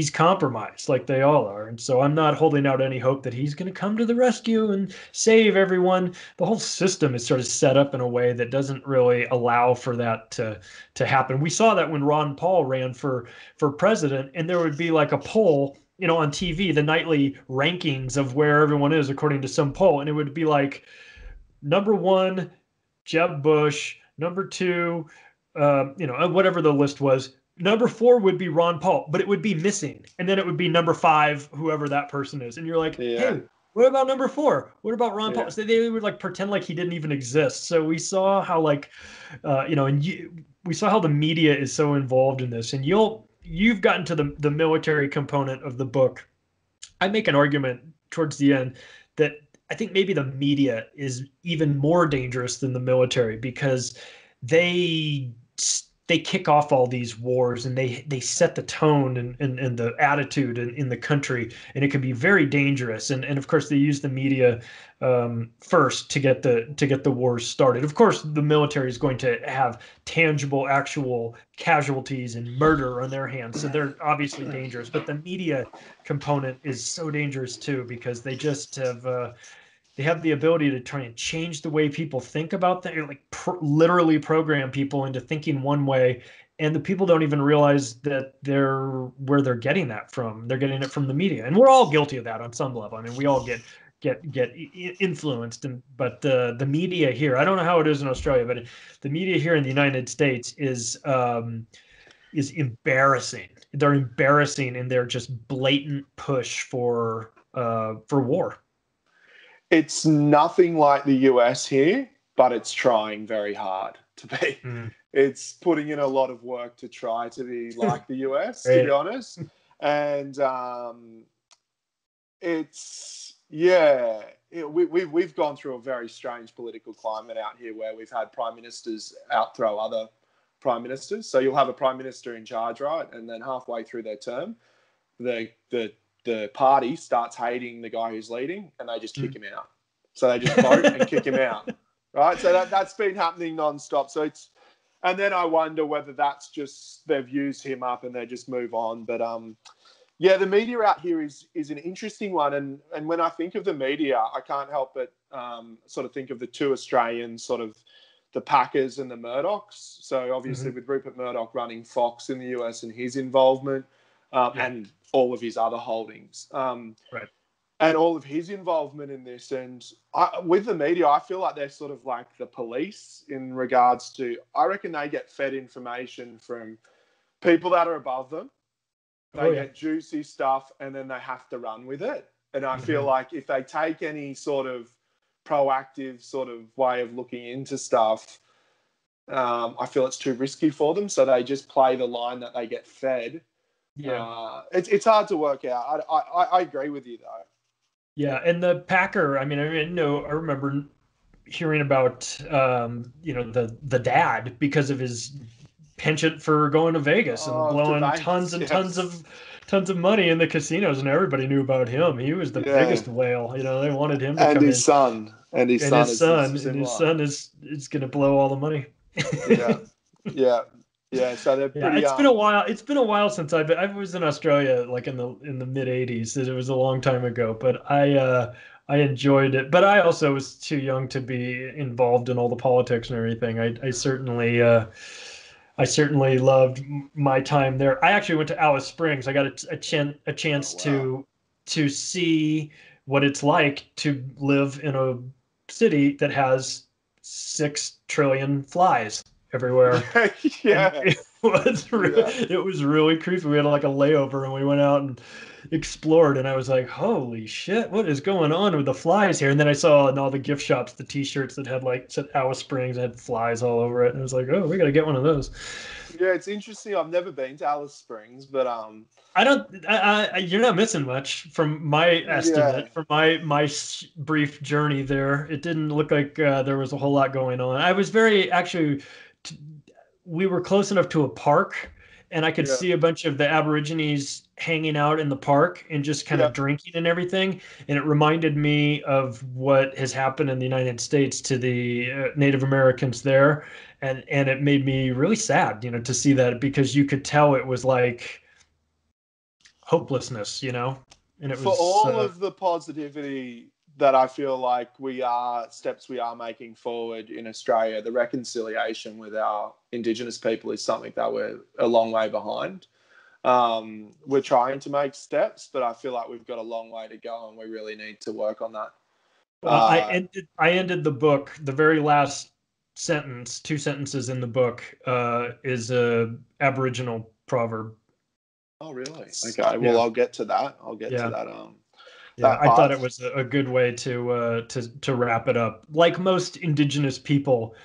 B: compromised like they all are. And so I'm not holding out any hope that he's going to come to the rescue and save everyone. The whole system is sort of set up in a way that doesn't really allow for that to happen. We saw that when Ron Paul ran for president, and there would be like a poll, on TV, the nightly rankings of where everyone is according to some poll, and it would be like number 1, Jeb Bush, number 2, whatever the list was. Number 4 would be Ron Paul, but it would be missing, and then it would be number 5, whoever that person is, and you're like, hey, what about number 4? What about Ron Paul? So they would like pretend like he didn't even exist. So we saw how we saw how the media is so involved in this, and you've gotten to the military component of the book. I make an argument towards the end that I think maybe the media is even more dangerous than the military, because they kick off all these wars, and they set the tone and the attitude in the country, and it can be very dangerous. And of course they use the media first to get the wars started. Of course, the military is going to have tangible, actual casualties and murder on their hands, so they're obviously dangerous. But the media component is so dangerous too, because they just have they have the ability to try and change the way people think about things, like literally program people into thinking one way, and the people don't even realize that where they're getting that from. They're getting it from the media, and we're all guilty of that on some level. I mean, we all get influenced, but the media here, I don't know how it is in Australia, but the media here in the United States is embarrassing. They're embarrassing in their just blatant push for war.
A: It's nothing like the US here, but it's trying very hard to be. It's putting in a lot of work to try to be like the US, to be honest. And we've gone through a very strange political climate out here, where we've had prime ministers outthrow other prime ministers. So you'll have a prime minister in charge, right? And then halfway through their term, the the party starts hating the guy who's leading, and they just kick him out. So they just vote and kick him out, right? So that's been happening nonstop. So and then I wonder whether that's just they've used him up and they just move on. But yeah, the media out here is an interesting one. And when I think of the media, I can't help but sort of think of the two Australians, sort of the Packers and the Murdochs. So obviously with Rupert Murdoch running Fox in the US and his involvement and all of his other holdings.
B: Right.
A: And all of his involvement in this. And with the media, I feel like they're sort of like the police in regards to, I reckon they get fed information from people that are above them. They get juicy stuff and then they have to run with it. And I feel like if they take any sort of proactive sort of way of looking into stuff, I feel it's too risky for them. So they just play the line that they get fed. Yeah. It's hard to work out. I agree with you though.
B: Yeah, and the Packer. I remember hearing about the dad because of his penchant for going to Vegas and blowing tons and tons of money in the casinos, and everybody knew about him. He was the biggest whale. They wanted him to come in.
A: And his son
B: is going to blow all the money.
A: Yeah, so they're pretty.
B: It's been a while. It's been a while since I was in Australia, like in the mid '80s. It was a long time ago, but I enjoyed it. But I also was too young to be involved in all the politics and everything. I certainly loved my time there. I actually went to Alice Springs. I got a chance to see what it's like to live in a city that has 6 trillion flies everywhere. It was really creepy. We had like a layover and we went out and explored, and I was like, holy shit, what is going on with the flies here? And then I saw in all the gift shops the t-shirts that had said Alice Springs, had flies all over it, and I was like, oh, we gotta get one of those.
A: Yeah, it's interesting. I've never been to Alice Springs, but
B: you're not missing much from my estimate. From my brief journey there, it didn't look like there was a whole lot going on. I was we were close enough to a park, and I could see a bunch of the Aborigines hanging out in the park and just kind of drinking and everything. And it reminded me of what has happened in the United States to the Native Americans there. And it made me really sad, to see that, because you could tell it was like hopelessness, and it was
A: for all of the positivity that I feel like we are making forward in Australia. The reconciliation with our Indigenous people is something that we're a long way behind. We're trying to make steps, but I feel like we've got a long way to go, and we really need to work on that.
B: Well, I ended the book. The very last sentence, 2 sentences in the book, is a Aboriginal proverb.
A: Oh, really? Okay. Well, I'll get to that. I'll get to that.
B: I thought it was a good way to wrap it up. Like most Indigenous people,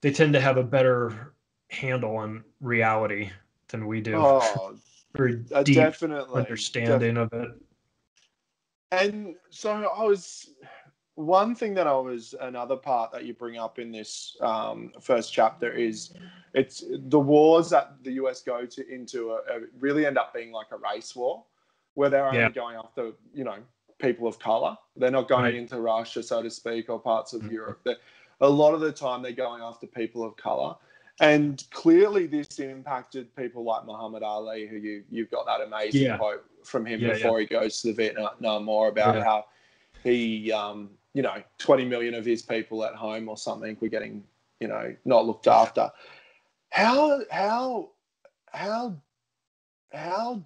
B: they tend to have a better handle on reality than we do.
A: Oh,
B: very deep understanding of it.
A: And so another part that you bring up in this first chapter is it's the wars that the US go into really end up being like a race war, where they're only going after, people of color. They're not going into Russia, so to speak, or parts of Europe. A lot of the time they're going after people of color. And clearly this impacted people like Muhammad Ali, who you've got that amazing quote from him before he goes to the Vietnam War about how he, 20 million of his people at home or something were getting, not looked after. How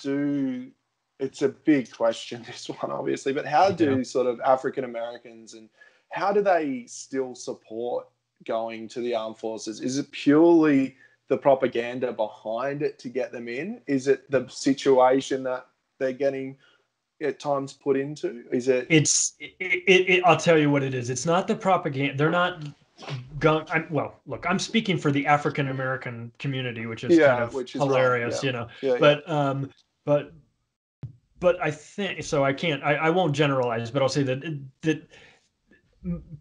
A: do, it's a big question, this one, obviously, but how do sort of African Americans, and how do they still support going to the armed forces? Is it purely the propaganda behind it to get them in? Is it the situation that they're getting at times put into? Is it?
B: I'll tell you what it is. It's not the propaganda. They're not going. Look, I'm speaking for the African American community, which is kind of hilarious, But I think so. I won't generalize, but I'll say that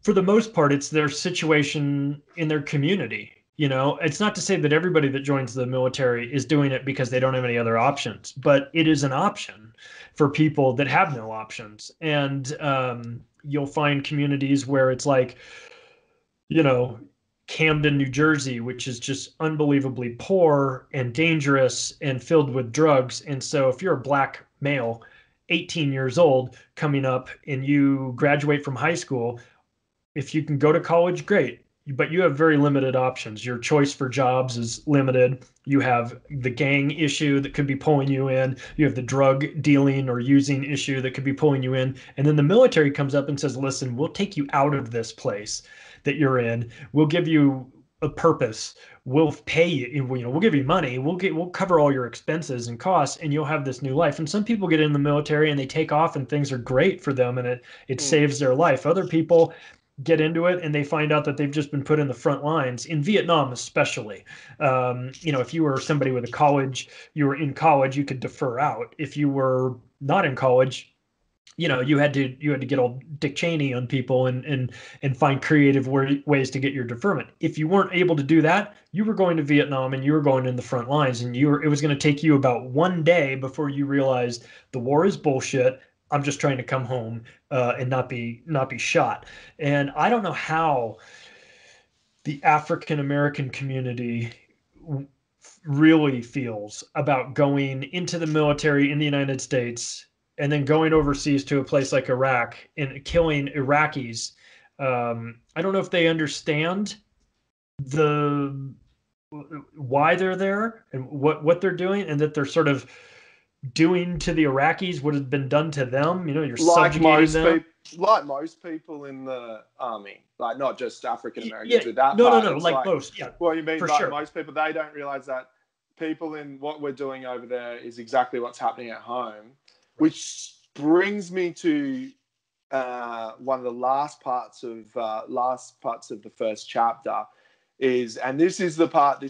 B: for the most part, it's their situation in their community. You know, it's not to say that everybody that joins the military is doing it because they don't have any other options, but it is an option for people that have no options. And you'll find communities where it's like, you know, Camden, New Jersey, which is just unbelievably poor and dangerous and filled with drugs. And so if you're a black male, 18 years old, coming up and you graduate from high school, if you can go to college, great. But you have very limited options. Your choice for jobs is limited. You have the gang issue that could be pulling you in. You have the drug dealing or using issue that could be pulling you in. And then the military comes up and says, listen, we'll take you out of this place that you're in. We'll give you a purpose. We'll pay you, you know, we'll give you money. We'll cover all your expenses and costs, and you'll have this new life. And some people get in the military and they take off and things are great for them and it saves their life. Other people get into it and they find out that they've just been put in the front lines in Vietnam, especially. You know, if you were somebody with a college, you were in college, you could defer out. If you were not in college, you know, you had to get old Dick Cheney on people and find creative ways to get your deferment. If you weren't able to do that, you were going to Vietnam and you were going in the front lines, and it was going to take you about 1 day before you realized the war is bullshit. I'm just trying to come home and not be shot. And I don't know how the African American community really feels about going into the military in the United States and then going overseas to a place like Iraq and killing Iraqis. I don't know if they understand why they're there and what they're doing, and that they're sort of doing to the Iraqis what has been done to them. You know, you're subjugating them.
A: Like most people in the army, like not just African Americans with that
B: no,
A: part.
B: no, like most, yeah.
A: Well, you mean
B: for
A: like
B: sure.
A: Most people, they don't realize that people in what we're doing over there is exactly what's happening at home, which brings me to one of the last parts of the first chapter and this is the part.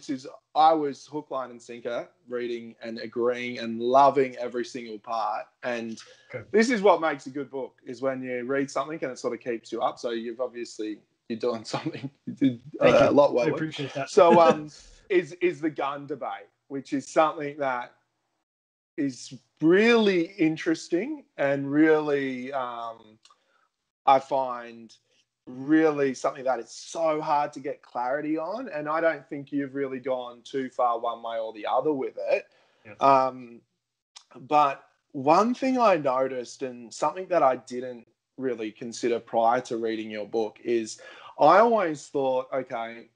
A: I was hook, line, and sinker reading and agreeing and loving every single part. And This is what makes a good book, is when you read something and it sort of keeps you up. So you're doing something you did a lot well.
B: I appreciate that.
A: So is the gun debate, which is something that is really interesting and really I find really something that it's so hard to get clarity on, and I don't think you've really gone too far one way or the other with it. Yeah. But one thing I noticed, and something that I didn't really consider prior to reading your book, is I always thought, okay,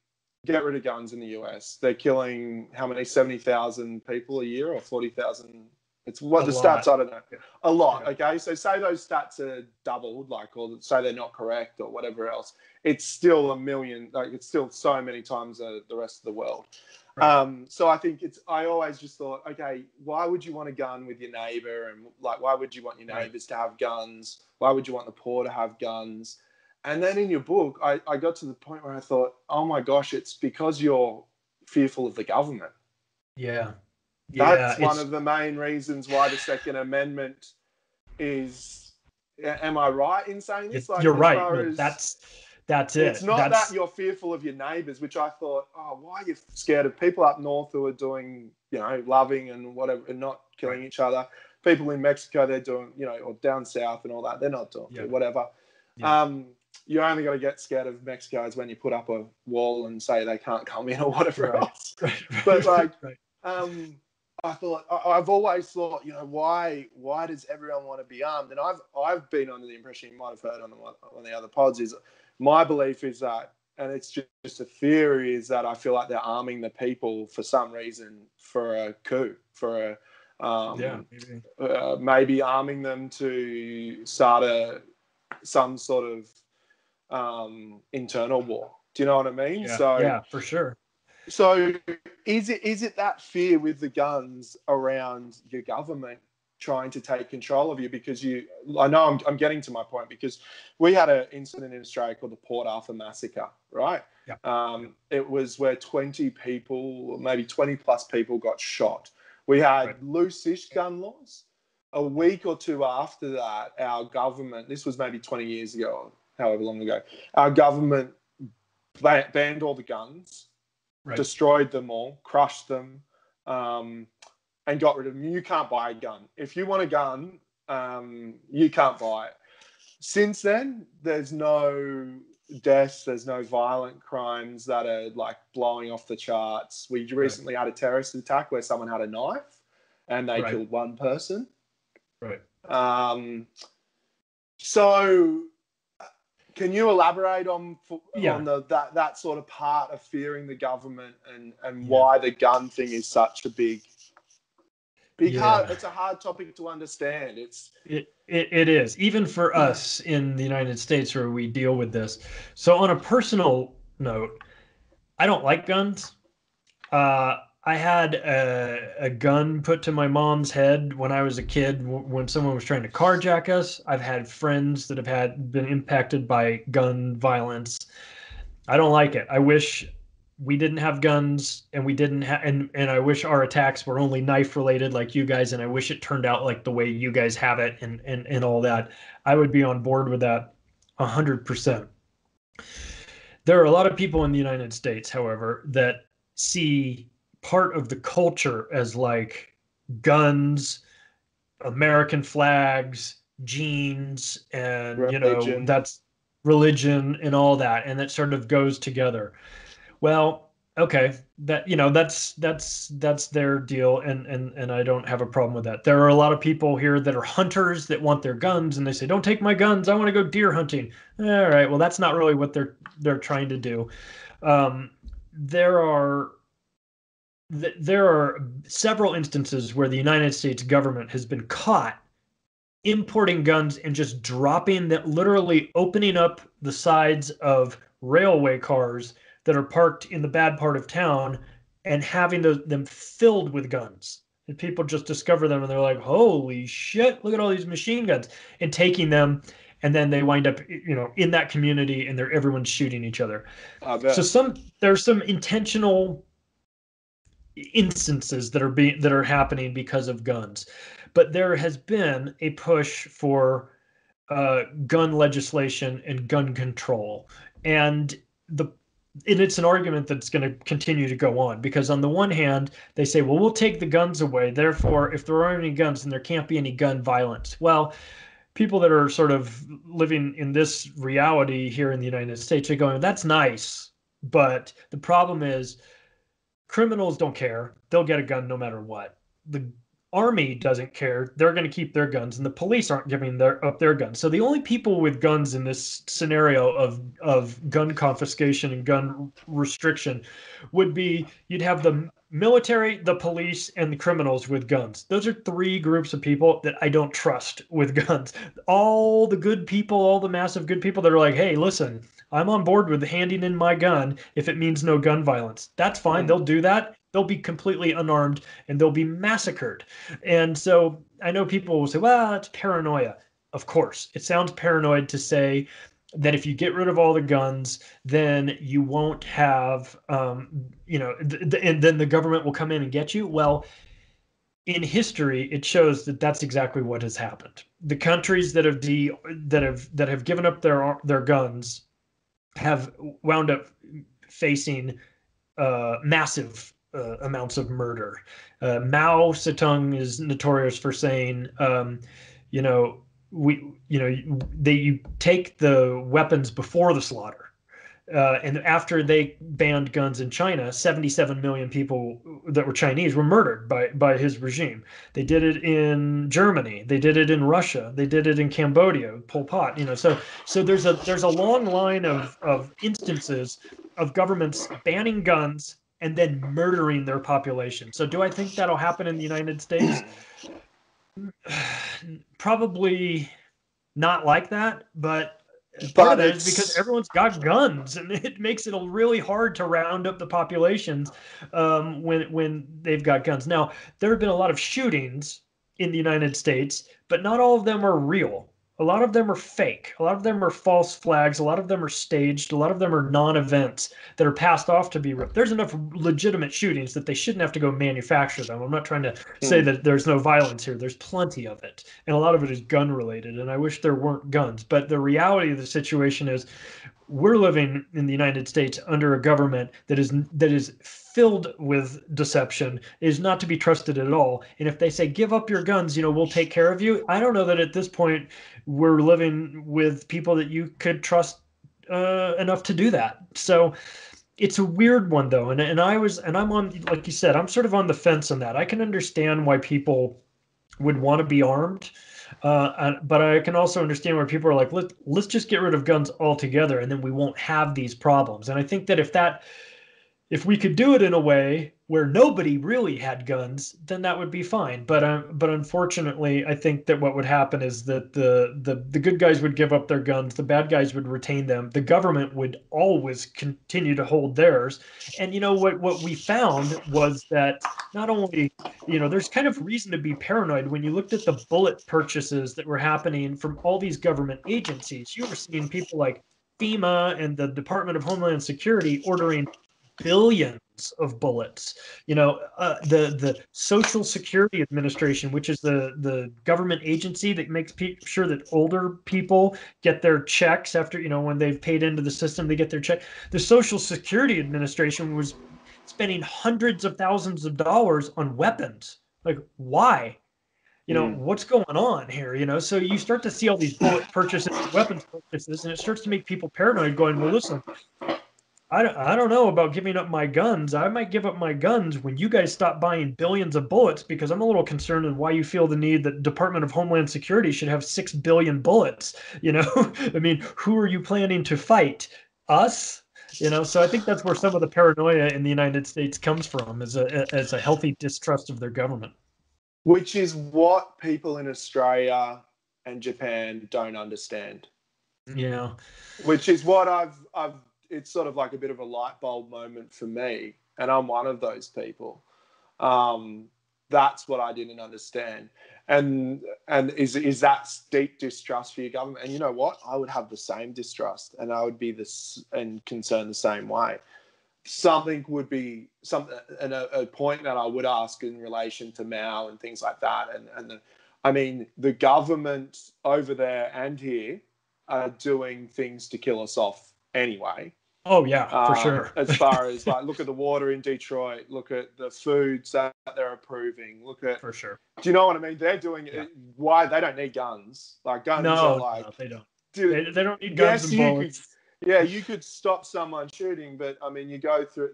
A: get rid of guns in the US. They're killing how many, 70,000 people a year or 40,000? It's what the stats, I don't know. A lot, yeah. Okay? So say those stats are doubled, or say they're not correct or whatever else. It's still a million, it's still so many times the rest of the world. Right. So I think I always just thought, okay, why would you want a gun with your neighbor? And why would you want your neighbors to have guns? Why would you want the poor to have guns? And then in your book, I got to the point where I thought, oh my gosh, it's because you're fearful of the government.
B: Yeah.
A: That's one of the main reasons why the Second Amendment is. Am I right in saying this?
B: You're right. No, that's it.
A: It's not that you're fearful of your neighbors, which I thought, why are you scared of people up north who are doing, loving and whatever, and not killing each other? People in Mexico, they're doing, or down south and all that, they're not doing it, whatever. Yeah. You're only going to get scared of Mexicans when you put up a wall and say they can't come in or whatever else. But I've always thought, why does everyone want to be armed? And I've been under the impression, you might have heard on the other pods, is my belief is that, and it's just a theory, is that I feel like they're arming the people for some reason, for a coup, for maybe arming them to start some sort of internal war. Do you know what I mean?
B: Yeah, for sure.
A: So is it that fear with the guns around your government trying to take control of you? Because I know I'm getting to my point, because we had an incident in Australia called the Port Arthur Massacre, right? Yeah. It was where 20 people, maybe 20 plus people got shot. We had loose-ish gun laws. A week or two after that, our government, this was maybe 20 years ago, or however long ago, our government banned all the guns. destroyed them all, crushed them, and got rid of them. You can't buy a gun. If you want a gun, you can't buy it. Since then, there's no deaths, there's no violent crimes that are like blowing off the charts. We recently had a terrorist attack where someone had a knife and they killed one person.
B: Right.
A: So can you elaborate on that sort of part of fearing the government and why the gun thing is such a big hard, it's a hard topic to understand.
B: It is, even for us in the United States where we deal with this. So on a personal note, I don't like guns. I had a gun put to my mom's head when I was a kid when someone was trying to carjack us. I've had friends that have been impacted by gun violence. I don't like it. I wish we didn't have guns and we didn't have, and I wish our attacks were only knife related like you guys, and I wish it turned out like the way you guys have it and all that. I would be on board with that 100%. There are a lot of people in the United States, however, that see part of the culture as like guns, American flags, jeans, and
A: religion.
B: That's religion and all that, and that sort of goes together. Well, okay, that's their deal, and I don't have a problem with that. There are a lot of people here that are hunters that want their guns, and they say, "Don't take my guns. I want to go deer hunting." All right, well, that's not really what they're trying to do. There are several instances where the United States government has been caught importing guns and just dropping that, literally opening up the sides of railway cars that are parked in the bad part of town and having them filled with guns. And people just discover them and they're like, holy shit, look at all these machine guns, and taking them. And then they wind up, in that community, and everyone's shooting each other. So there's some intentional instances that are happening because of guns, but there has been a push for gun legislation and gun control, and it's an argument that's going to continue to go on, because on the one hand they say, well, we'll take the guns away, therefore if there aren't any guns then there can't be any gun violence. Well, people that are sort of living in this reality here in the United States are going, that's nice, but the problem is criminals don't care. They'll get a gun no matter what. The army doesn't care. They're going to keep their guns, and the police aren't giving up their guns. So the only people with guns in this scenario of gun confiscation and gun restriction would be, you'd have the military, the police, and the criminals with guns. Those are three groups of people that I don't trust with guns. All the good people, all the massive good people that are like, hey, listen, I'm on board with handing in my gun if it means no gun violence. That's fine. They'll do that. They'll be completely unarmed and they'll be massacred. And so I know people will say, well, it's paranoia. Of course, it sounds paranoid to say that if you get rid of all the guns, then you won't have, and then the government will come in and get you. Well, in history, it shows that that's exactly what has happened. The countries that have given up their guns have wound up facing massive amounts of murder. Mao Zedong is notorious for saying, you take the weapons before the slaughter. And after they banned guns in China, 77 million people that were Chinese were murdered by his regime. They did it in Germany. They did it in Russia. They did it in Cambodia, Pol Pot. So there's a long line of instances of governments banning guns and then murdering their population. So do I think that'll happen in the United States? Probably not like that, but part of that is because everyone's got guns, and it makes it really hard to round up the populations when they've got guns. Now, there have been a lot of shootings in the United States, but not all of them are real. A lot of them are fake. A lot of them are false flags. A lot of them are staged. A lot of them are non-events that are passed off to be real. There's enough legitimate shootings that they shouldn't have to go manufacture them. I'm not trying to say that there's no violence here. There's plenty of it. And a lot of it is gun related. And I wish there weren't guns. But the reality of the situation is we're living in the United States under a government that is filled with deception, is not to be trusted at all. And if they say give up your guns, we'll take care of you. I don't know that at this point we're living with people that you could trust enough to do that. So it's a weird one though, and I'm on, like you said, I'm sort of on the fence on that. I can understand why people would want to be armed. But I can also understand where people are like, let's just get rid of guns altogether, and then we won't have these problems. And I think that if we could do it in a way where nobody really had guns, then that would be fine. But unfortunately, I think that what would happen is that the good guys would give up their guns, the bad guys would retain them, the government would always continue to hold theirs. And what we found was that not only there's kind of reason to be paranoid when you looked at the bullet purchases that were happening from all these government agencies. You were seeing people like FEMA and the Department of Homeland Security ordering billions of bullets. The Social Security Administration, which is the government agency that makes sure that older people get their checks after when they've paid into the system, they get their check. The Social Security Administration was spending hundreds of thousands of dollars on weapons. Like, why? What's going on here? So you start to see all these bullet purchases, weapons purchases, and it starts to make people paranoid, going, well, listen, I don't know about giving up my guns. I might give up my guns when you guys stop buying billions of bullets, because I'm a little concerned in why you feel the need that Department of Homeland Security should have 6 billion bullets. I mean, who are you planning to fight? Us? So I think that's where some of the paranoia in the United States comes from, as a healthy distrust of their government.
A: Which is what people in Australia and Japan don't understand.
B: Yeah.
A: Which is what it's sort of like a bit of a light bulb moment for me, and I'm one of those people. That's what I didn't understand, and is that deep distrust for your government. And you know what? I would have the same distrust, and I would be concerned the same way. Something would be and a point that I would ask in relation to Mao and things like that, I mean, the government over there and here are doing things to kill us off anyway.
B: Oh yeah, for sure.
A: As far as like, look at the water in Detroit, look at the foods that they're approving, look at,
B: for sure.
A: Do you know what I mean? They're doing it. Why? They don't need guns. Like, guns are like,
B: no, they don't. They don't need guns and bullets.
A: You could stop someone shooting, but I mean, you go through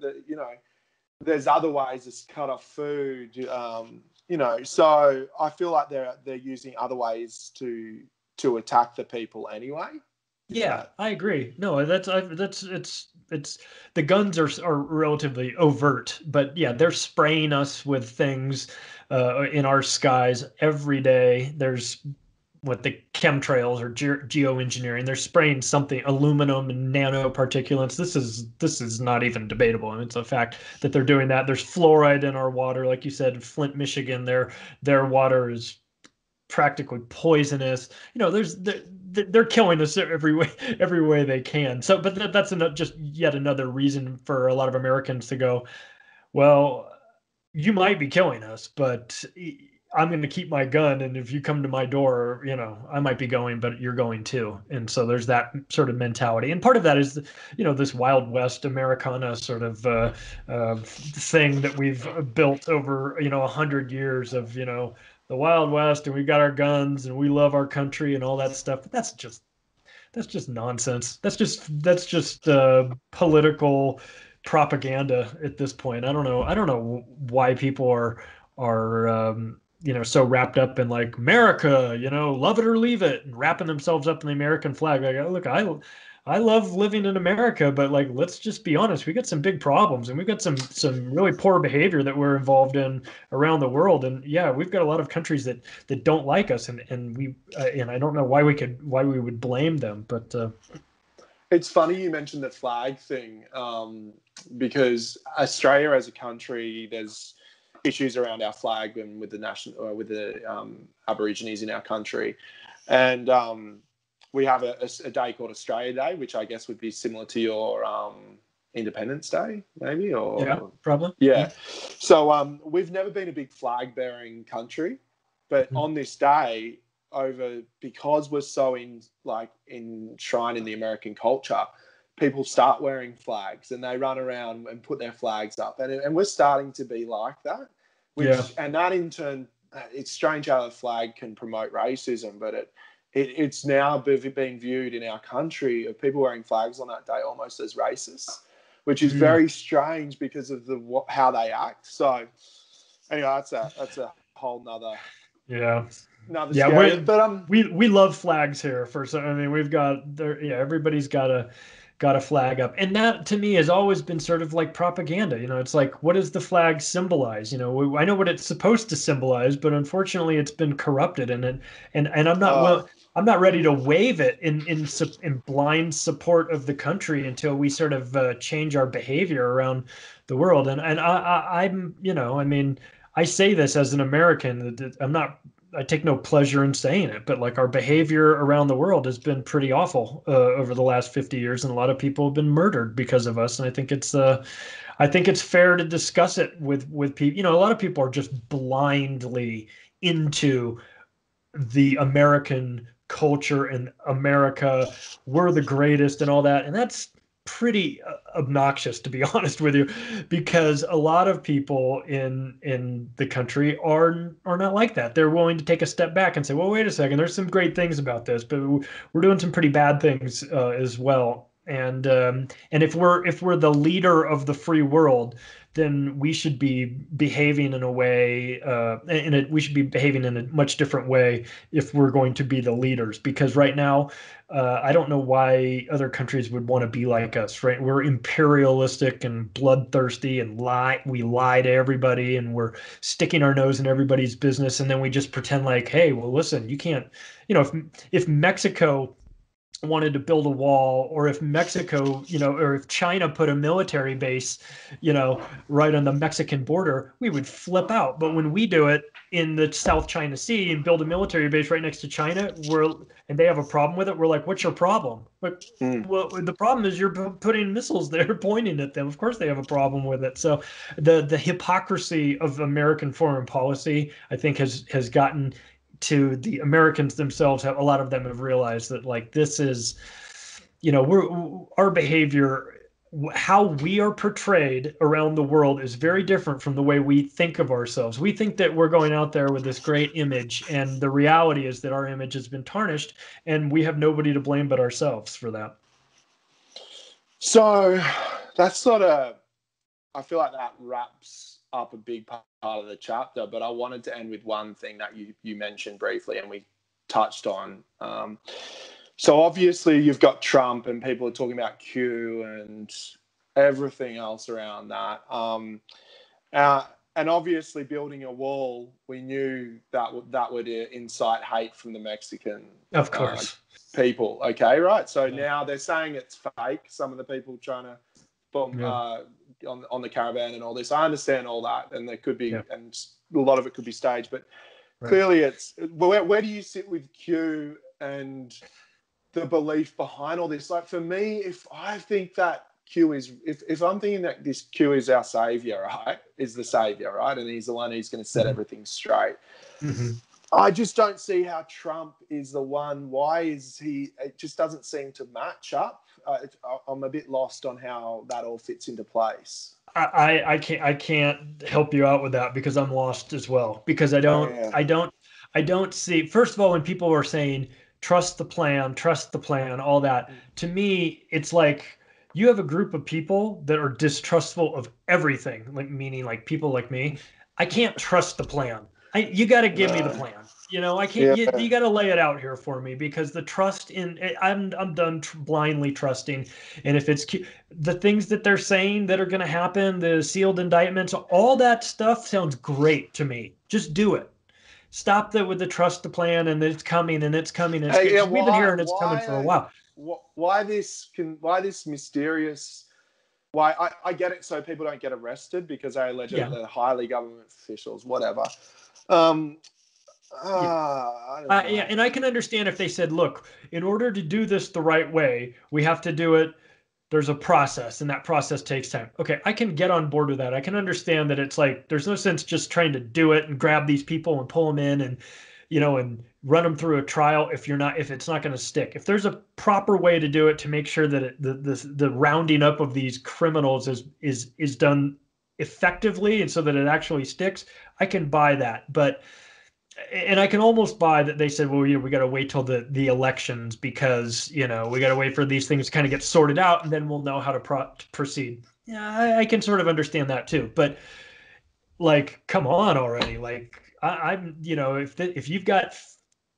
A: there's other ways to cut off food. So I feel like they're using other ways to attack the people anyway.
B: Yeah, I agree. No, it's the guns are relatively overt, but yeah, they're spraying us with things in our skies every day. There's what the chemtrails or geoengineering. They're spraying something, aluminum and nanoparticulates. This is not even debatable. I mean, it's a fact that they're doing that. There's fluoride in our water, like you said, Flint, Michigan. Their water is practically poisonous. They're killing us every way they can. So, but that's just yet another reason for a lot of Americans to go, well, you might be killing us, but I'm going to keep my gun, and if you come to my door, I might be going, but you're going too. And so there's that sort of mentality. And part of that is, this Wild West Americana sort of thing that we've built over, 100 years of, the Wild West, and we've got our guns, and we love our country and all that stuff. But that's just nonsense. That's just political propaganda at this point. I don't know why people are so wrapped up in like America, love it or leave it, and wrapping themselves up in the American flag. Like, look, I love living in America, but like, let's just be honest. We got some big problems, and we've got some really poor behavior that we're involved in around the world. And yeah, we've got a lot of countries that don't like us, and I don't know why we would blame them, but
A: it's funny you mentioned the flag thing, because Australia as a country, there's issues around our flag and with the Aborigines in our country, and we have a day called Australia Day, which I guess would be similar to your Independence Day, maybe, or
B: yeah, probably.
A: Yeah. So we've never been a big flag bearing country, but on this day, because we're so enshrined in the American culture, people start wearing flags and they run around and put their flags up. And we're starting to be like that, and that in turn, it's strange how a flag can promote racism, but it's now being viewed in our country of people wearing flags on that day almost as racist, which is very strange because of how they act. So anyway, that's a whole nother scary. But
B: we love flags here. I mean, we've got there. Yeah, everybody's got a flag up, and that to me has always been sort of like propaganda. It's like, what does the flag symbolize? I know what it's supposed to symbolize, but unfortunately, it's been corrupted, and I'm not I'm not ready to wave it in blind support of the country until we sort of change our behavior around the world. And I'm I mean, I say this as an American that I take no pleasure in saying it, but like our behavior around the world has been pretty awful over the last 50 years, and a lot of people have been murdered because of us. And I think it's fair to discuss it with people. A lot of people are just blindly into the American culture and America, we're the greatest and all that. And that's pretty obnoxious, to be honest with you, because a lot of people in the country are not like that. They're willing to take a step back and say, well, wait a second, there's some great things about this, but we're doing some pretty bad things as well. And if we're the leader of the free world, then we should be behaving in a way, we should be behaving in a much different way if we're going to be the leaders. Because right now, I don't know why other countries would want to be like us, right? We're imperialistic and bloodthirsty and we lie to everybody, and we're sticking our nose in everybody's business. And then we just pretend like, hey, well, listen, you can't, if Mexico wanted to build a wall, or if Mexico, or if China put a military base, right on the Mexican border, we would flip out. But when we do it in the South China Sea and build a military base right next to China, and they have a problem with it, we're like, what's your problem? Well, the problem is you're putting missiles there pointing at them. Of course they have a problem with it. So the hypocrisy of American foreign policy, I think, has gotten to the Americans themselves. A lot of them have realized that, like, this is, our behavior, how we are portrayed around the world is very different from the way we think of ourselves. We think that we're going out there with this great image, and the reality is that our image has been tarnished, and we have nobody to blame but ourselves for that.
A: So that's sort of, I feel like that wraps up a big part of the chapter, but I wanted to end with one thing that you mentioned briefly and we touched on. So obviously you've got Trump and people are talking about Q and everything else around that. And obviously building a wall, we knew that would incite hate from the Mexican
B: of course
A: people. Okay, right. So now they're saying it's fake. Some of the people trying to bomb on the caravan and all this. I understand all that, and there could be, and a lot of it could be staged, but clearly it's, where do you sit with Q and the belief behind all this? Like, for me, if I think that Q is, if I'm thinking that this Q is our savior, right, is the savior, right, and he's the one who's going to set everything straight, I just don't see how Trump is the one. Why is he? It just doesn't seem to match up. I'm a bit lost on how that all fits into place.
B: I can't help you out with that, because I'm lost as well, because I don't see, first of all, when people are saying trust the plan, all that, to me it's like you have a group of people that are distrustful of everything, like, meaning like people like me. I can't trust the plan. You got to give me the plan. I can't. You got to lay it out here for me, because the trust in, I'm done blindly trusting. And if it's the things that they're saying that are going to happen, the sealed indictments, all that stuff sounds great to me. Just do it. Stop with the trust the plan, and it's coming, and it's coming. We've been hearing it's coming for a while.
A: Why this mysterious? Why I get it, so people don't get arrested because they allegedly they're highly government officials, whatever. I don't know.
B: And I can understand if they said, look, in order to do this the right way, we have to do it. There's a process, and that process takes time. Okay, I can get on board with that. I can understand that it's like, there's no sense just trying to do it and grab these people and pull them in and, and run them through a trial if it's not going to stick. If there's a proper way to do it to make sure that the rounding up of these criminals is done effectively and so that it actually sticks, I can buy that. And I can almost buy that they said, well, we got to wait till the elections because, we got to wait for these things to kind of get sorted out and then we'll know how to proceed. Yeah, I can sort of understand that too. But like, come on already. Like, I'm, if you've got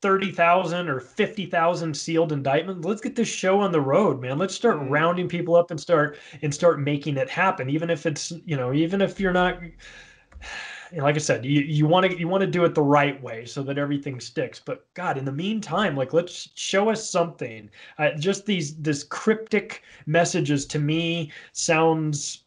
B: 30,000 or 50,000 sealed indictments, let's get this show on the road, man. Let's start rounding people up and start making it happen. Even if it's, even if you're not, like I said, you want to do it the right way so that everything sticks. But God, in the meantime, like, let's show us something. Just this cryptic messages to me sounds,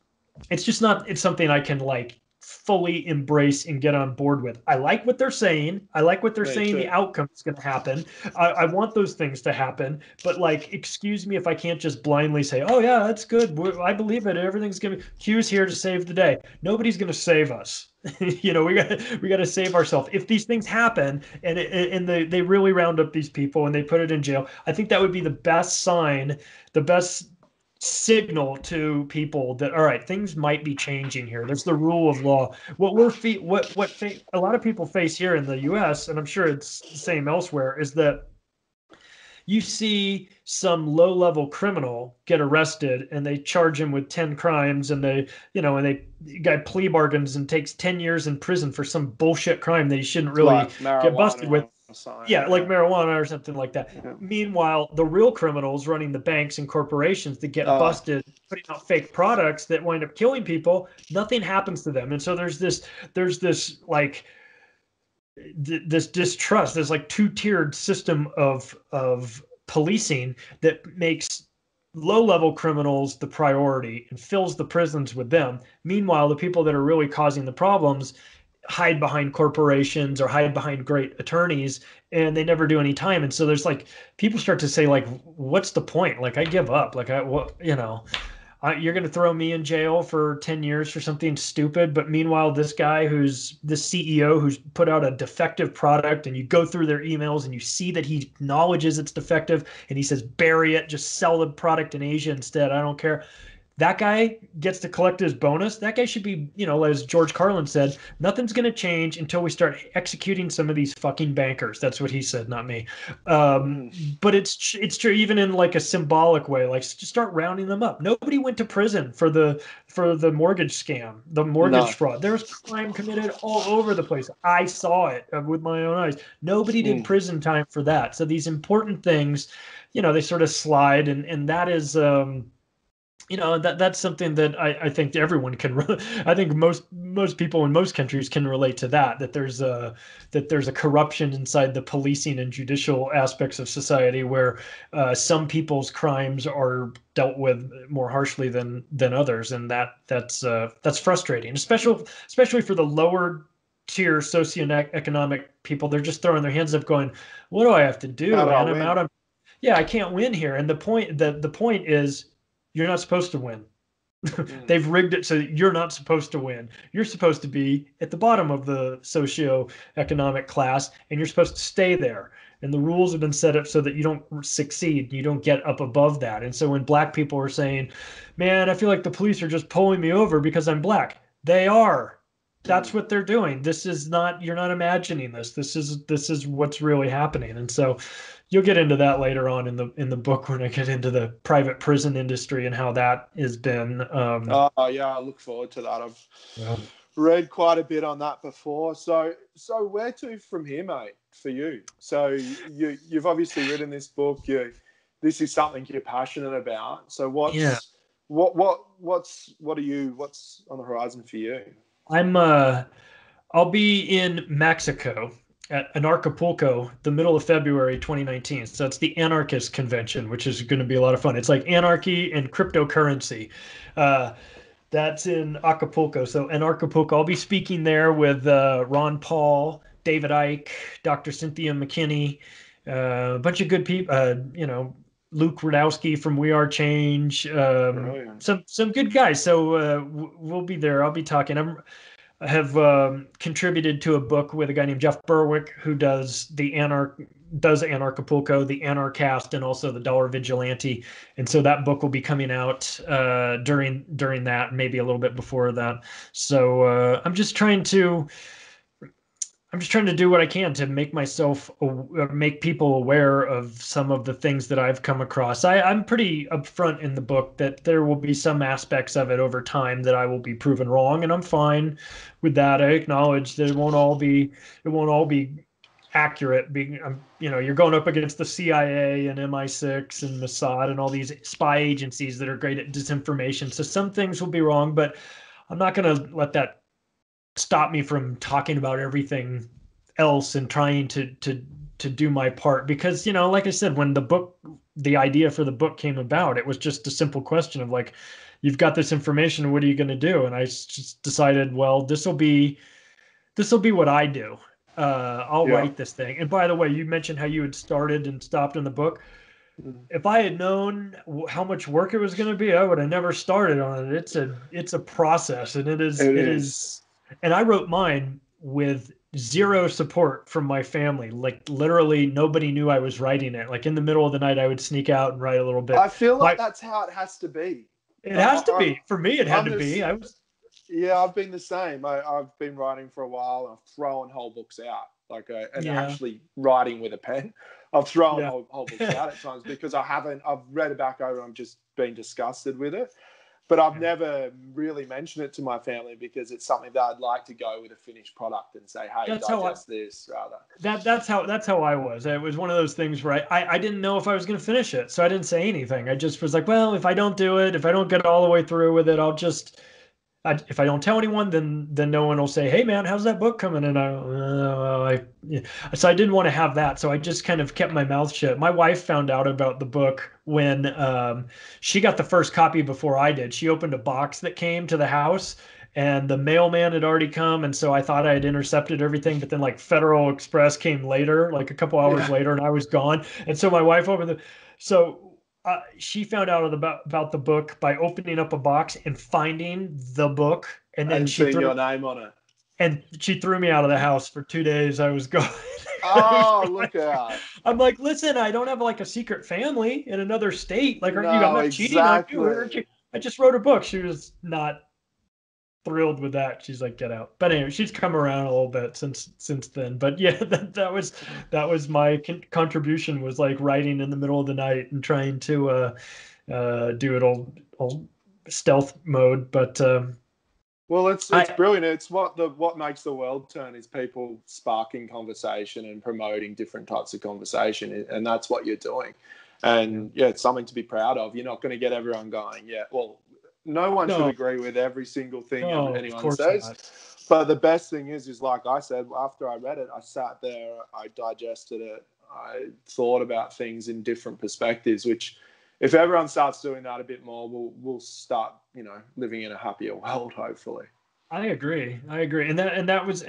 B: it's just not, it's something I can like fully embrace and get on board with. I like what they're saying. I like what they're saying. The outcome is going to happen. I want those things to happen. But like, excuse me if I can't just blindly say, "Oh yeah, that's good. I believe it. Everything's going to be Q's here to save the day." Nobody's going to save us. We got to save ourselves. If these things happen and they really round up these people and they put it in jail, I think that would be the best sign, the best signal to people that, all right, things might be changing here. There's the rule of law. What a lot of people face here in the U.S., and I'm sure it's the same elsewhere, is that you see some low-level criminal get arrested and they charge him with 10 crimes and guy plea bargains and takes 10 years in prison for some bullshit crime that he shouldn't really get busted with. Like marijuana or something like that. Yeah. Meanwhile, the real criminals running the banks and corporations that get busted putting out fake products that wind up killing people, nothing happens to them. And so there's this like this distrust, this like two-tiered system of policing that makes low-level criminals the priority and fills the prisons with them. Meanwhile, the people that are really causing the problems hide behind corporations or hide behind great attorneys and they never do any time. And so there's like, people start to say like, what's the point? Like, I give up. Like, you're going to throw me in jail for 10 years for something stupid. But meanwhile, this guy who's the CEO who's put out a defective product, and you go through their emails and you see that he acknowledges it's defective and he says, bury it, just sell the product in Asia instead. I don't care. That guy gets to collect his bonus. That guy should be, as George Carlin said, nothing's going to change until we start executing some of these fucking bankers. That's what he said, not me. But it's true, even in like a symbolic way. Like, just start rounding them up. Nobody went to prison for the mortgage scam, the mortgage fraud. There's crime committed all over the place. I saw it with my own eyes. Nobody did prison time for that. So these important things, they sort of slide, and that is. That's something that I think everyone can. I think most people in most countries can relate to that. That there's a corruption inside the policing and judicial aspects of society where some people's crimes are dealt with more harshly than others, and that's frustrating, especially for the lower tier socioeconomic people. They're just throwing their hands up, going, "What do I have to do? Man, I'm out. I can't win here." And the point is, you're not supposed to win. They've rigged it so you're not supposed to win. You're supposed to be at the bottom of the socioeconomic class, and you're supposed to stay there. And the rules have been set up so that you don't succeed. You don't get up above that. And so when black people are saying, man, I feel like the police are just pulling me over because I'm black, they are. That's what they're doing. You're not imagining this. This is what's really happening. And so you'll get into that later on in the book when I get into the private prison industry and how that has been.
A: I look forward to that. I've read quite a bit on that before. So where to from here, mate, for you? So you've obviously written this book. This is something you're passionate about. So what's on the horizon for you?
B: I'll be in Mexico at Acapulco the middle of February 2019. So it's the Anarchist Convention, which is going to be a lot of fun. It's like anarchy and cryptocurrency. That's in Acapulco. So in Acapulco, I'll be speaking there with Ron Paul, David Icke, Dr. Cynthia McKinney, a bunch of good people, Luke Rudowski from We Are Change, some good guys. So we'll be there. I'll be talking. have contributed to a book with a guy named Jeff Berwick, who does Anarchapulco, the Anarchast, and also the Dollar Vigilante. And so that book will be coming out during that, maybe a little bit before that. So I'm just trying to do what I can to make make people aware of some of the things that I've come across. I'm pretty upfront in the book that there will be some aspects of it over time that I will be proven wrong, and I'm fine with that. I acknowledge that it won't all be accurate. Being, you're going up against the CIA and MI6 and Mossad and all these spy agencies that are great at disinformation. So some things will be wrong, but I'm not going to let that stop me from talking about everything else and trying to do my part, because like I said, when the idea for the book came about, it was just a simple question of like, you've got this information, what are you going to do? And I just decided, well, this will be what I do. I'll
A: Yeah.
B: write this thing. And by the way, you mentioned how you had started and stopped in the book.
A: Mm.
B: If I had known how much work it was going to be, I would have never started on it. It's a process, and it is. And I wrote mine with zero support from my family. Like literally nobody knew I was writing it. Like in the middle of the night, I would sneak out and write a little bit.
A: I feel like that's how it has to be.
B: It has to be. For me, it had to be.
A: Yeah, I've been the same. I've been writing for a while, and I've thrown whole books out. Actually writing with a pen. I've thrown whole books out at times because I've read it back over and I've just been disgusted with it. But I've never really mentioned it to my family because it's something that I'd like to go with a finished product and say, hey, digest this rather.
B: That's how I was. It was one of those things where I didn't know if I was going to finish it. So I didn't say anything. I just was like, well, if I don't do it, if I don't get all the way through with it, if I don't tell anyone, then no one will say, hey man, how's that book coming? And so I didn't want to have that. So I just kind of kept my mouth shut. My wife found out about the book when she got the first copy before I did. She opened a box that came to the house and the mailman had already come. And so I thought I had intercepted everything, but then like Federal Express came later, like a couple hours later, and I was gone. And so my wife she found out about the book by opening up a box and finding the book, and then
A: she threw your name on it.
B: And she threw me out of the house for 2 days. I was gone.
A: Oh, look out!
B: I'm like, listen, I don't have like a secret family in another state. Like, I'm not cheating on you. I just wrote a book. She was not thrilled with that. She's like, get out. But anyway, she's come around a little bit since then. But yeah, that was my contribution, was like writing in the middle of the night and trying to do it all stealth mode. But
A: well, it's brilliant. It's what makes the world turn is people sparking conversation and promoting different types of conversation, and that's what you're doing. And it's something to be proud of. You're not going to get everyone going. Yeah, well, no one should agree with every single thing anyone says. Not. But the best thing is like I said, after I read it, I sat there, I digested it, I thought about things in different perspectives, which if everyone starts doing that a bit more, we'll start, living in a happier world, hopefully.
B: I agree. And that was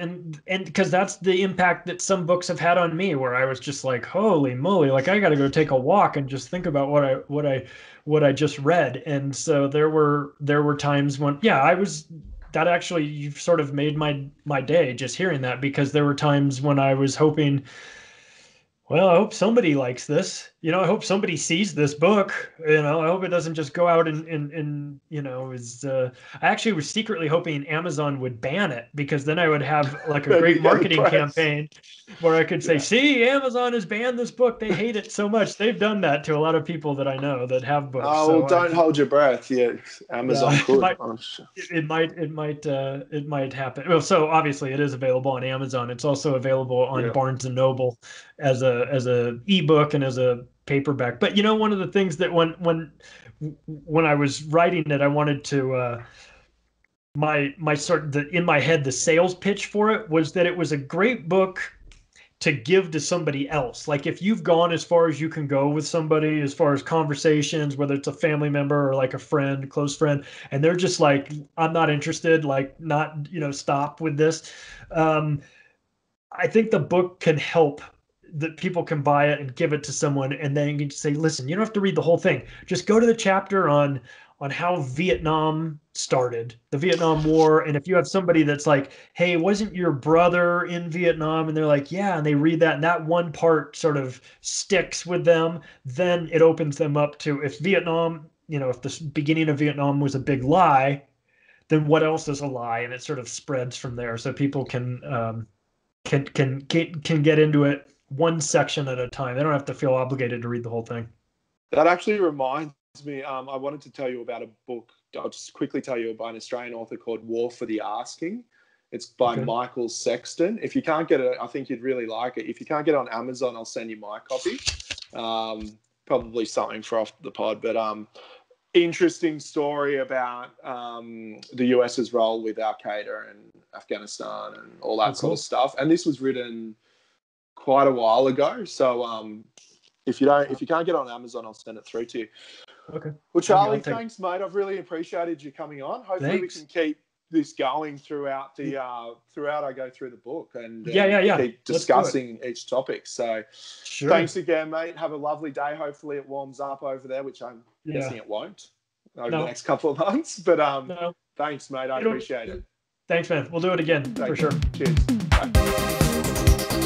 B: because that's the impact that some books have had on me, where I was just like, holy moly, like I got to go take a walk and just think about what I just read. And so there were times when you've sort of made my day just hearing that, because there were times when I was hoping, well, I hope somebody likes this. I hope somebody sees this book. I hope it doesn't just go out and I actually was secretly hoping Amazon would ban it, because then I would have like a great marketing campaign where I could say, see, Amazon has banned this book. They hate it so much. They've done that to a lot of people that I know that have books.
A: Oh, well, don't hold your breath. Yeah, Amazon could.
B: It might happen. Well, so obviously it is available on Amazon. It's also available on Barnes and Noble as a ebook and as a paperback. But one of the things that when I was writing it, I wanted to in my head, the sales pitch for it was that it was a great book to give to somebody else. Like if you've gone as far as you can go with somebody, as far as conversations, whether it's a family member or like a friend, close friend, and they're just like, I'm not interested, like not, stop with this. I think the book can help that people can buy it and give it to someone, and then you can say, listen, you don't have to read the whole thing. Just go to the chapter on how Vietnam started, the Vietnam War. And if you have somebody that's like, hey, wasn't your brother in Vietnam? And they're like, yeah, and they read that, and that one part sort of sticks with them, then it opens them up to, if Vietnam, if the beginning of Vietnam was a big lie, then what else is a lie? And it sort of spreads from there. So people can get into it one section at a time. They don't have to feel obligated to read the whole thing.
A: That actually reminds me, I wanted to tell you about a book. I'll just quickly tell you about an Australian author called War for the Asking. It's by Michael Sexton. If you can't get it, I think you'd really like it. If you can't get it on Amazon, I'll send you my copy. Probably something for off the pod, but interesting story about the US's role with Al Qaeda and Afghanistan and all that sort of stuff. And this was written quite a while ago. So if you can't get it on Amazon, I'll send it through to you.
B: Okay.
A: Well, Charlie, thanks, mate. I've really appreciated you coming on. Hopefully we can keep this going throughout I go through the book and keep discussing each topic. So thanks again, mate. Have a lovely day. Hopefully it warms up over there, which I'm guessing it won't over the next couple of months. But thanks, mate. I appreciate it.
B: Thanks, man. We'll do it again for sure.
A: Cheers. Bye.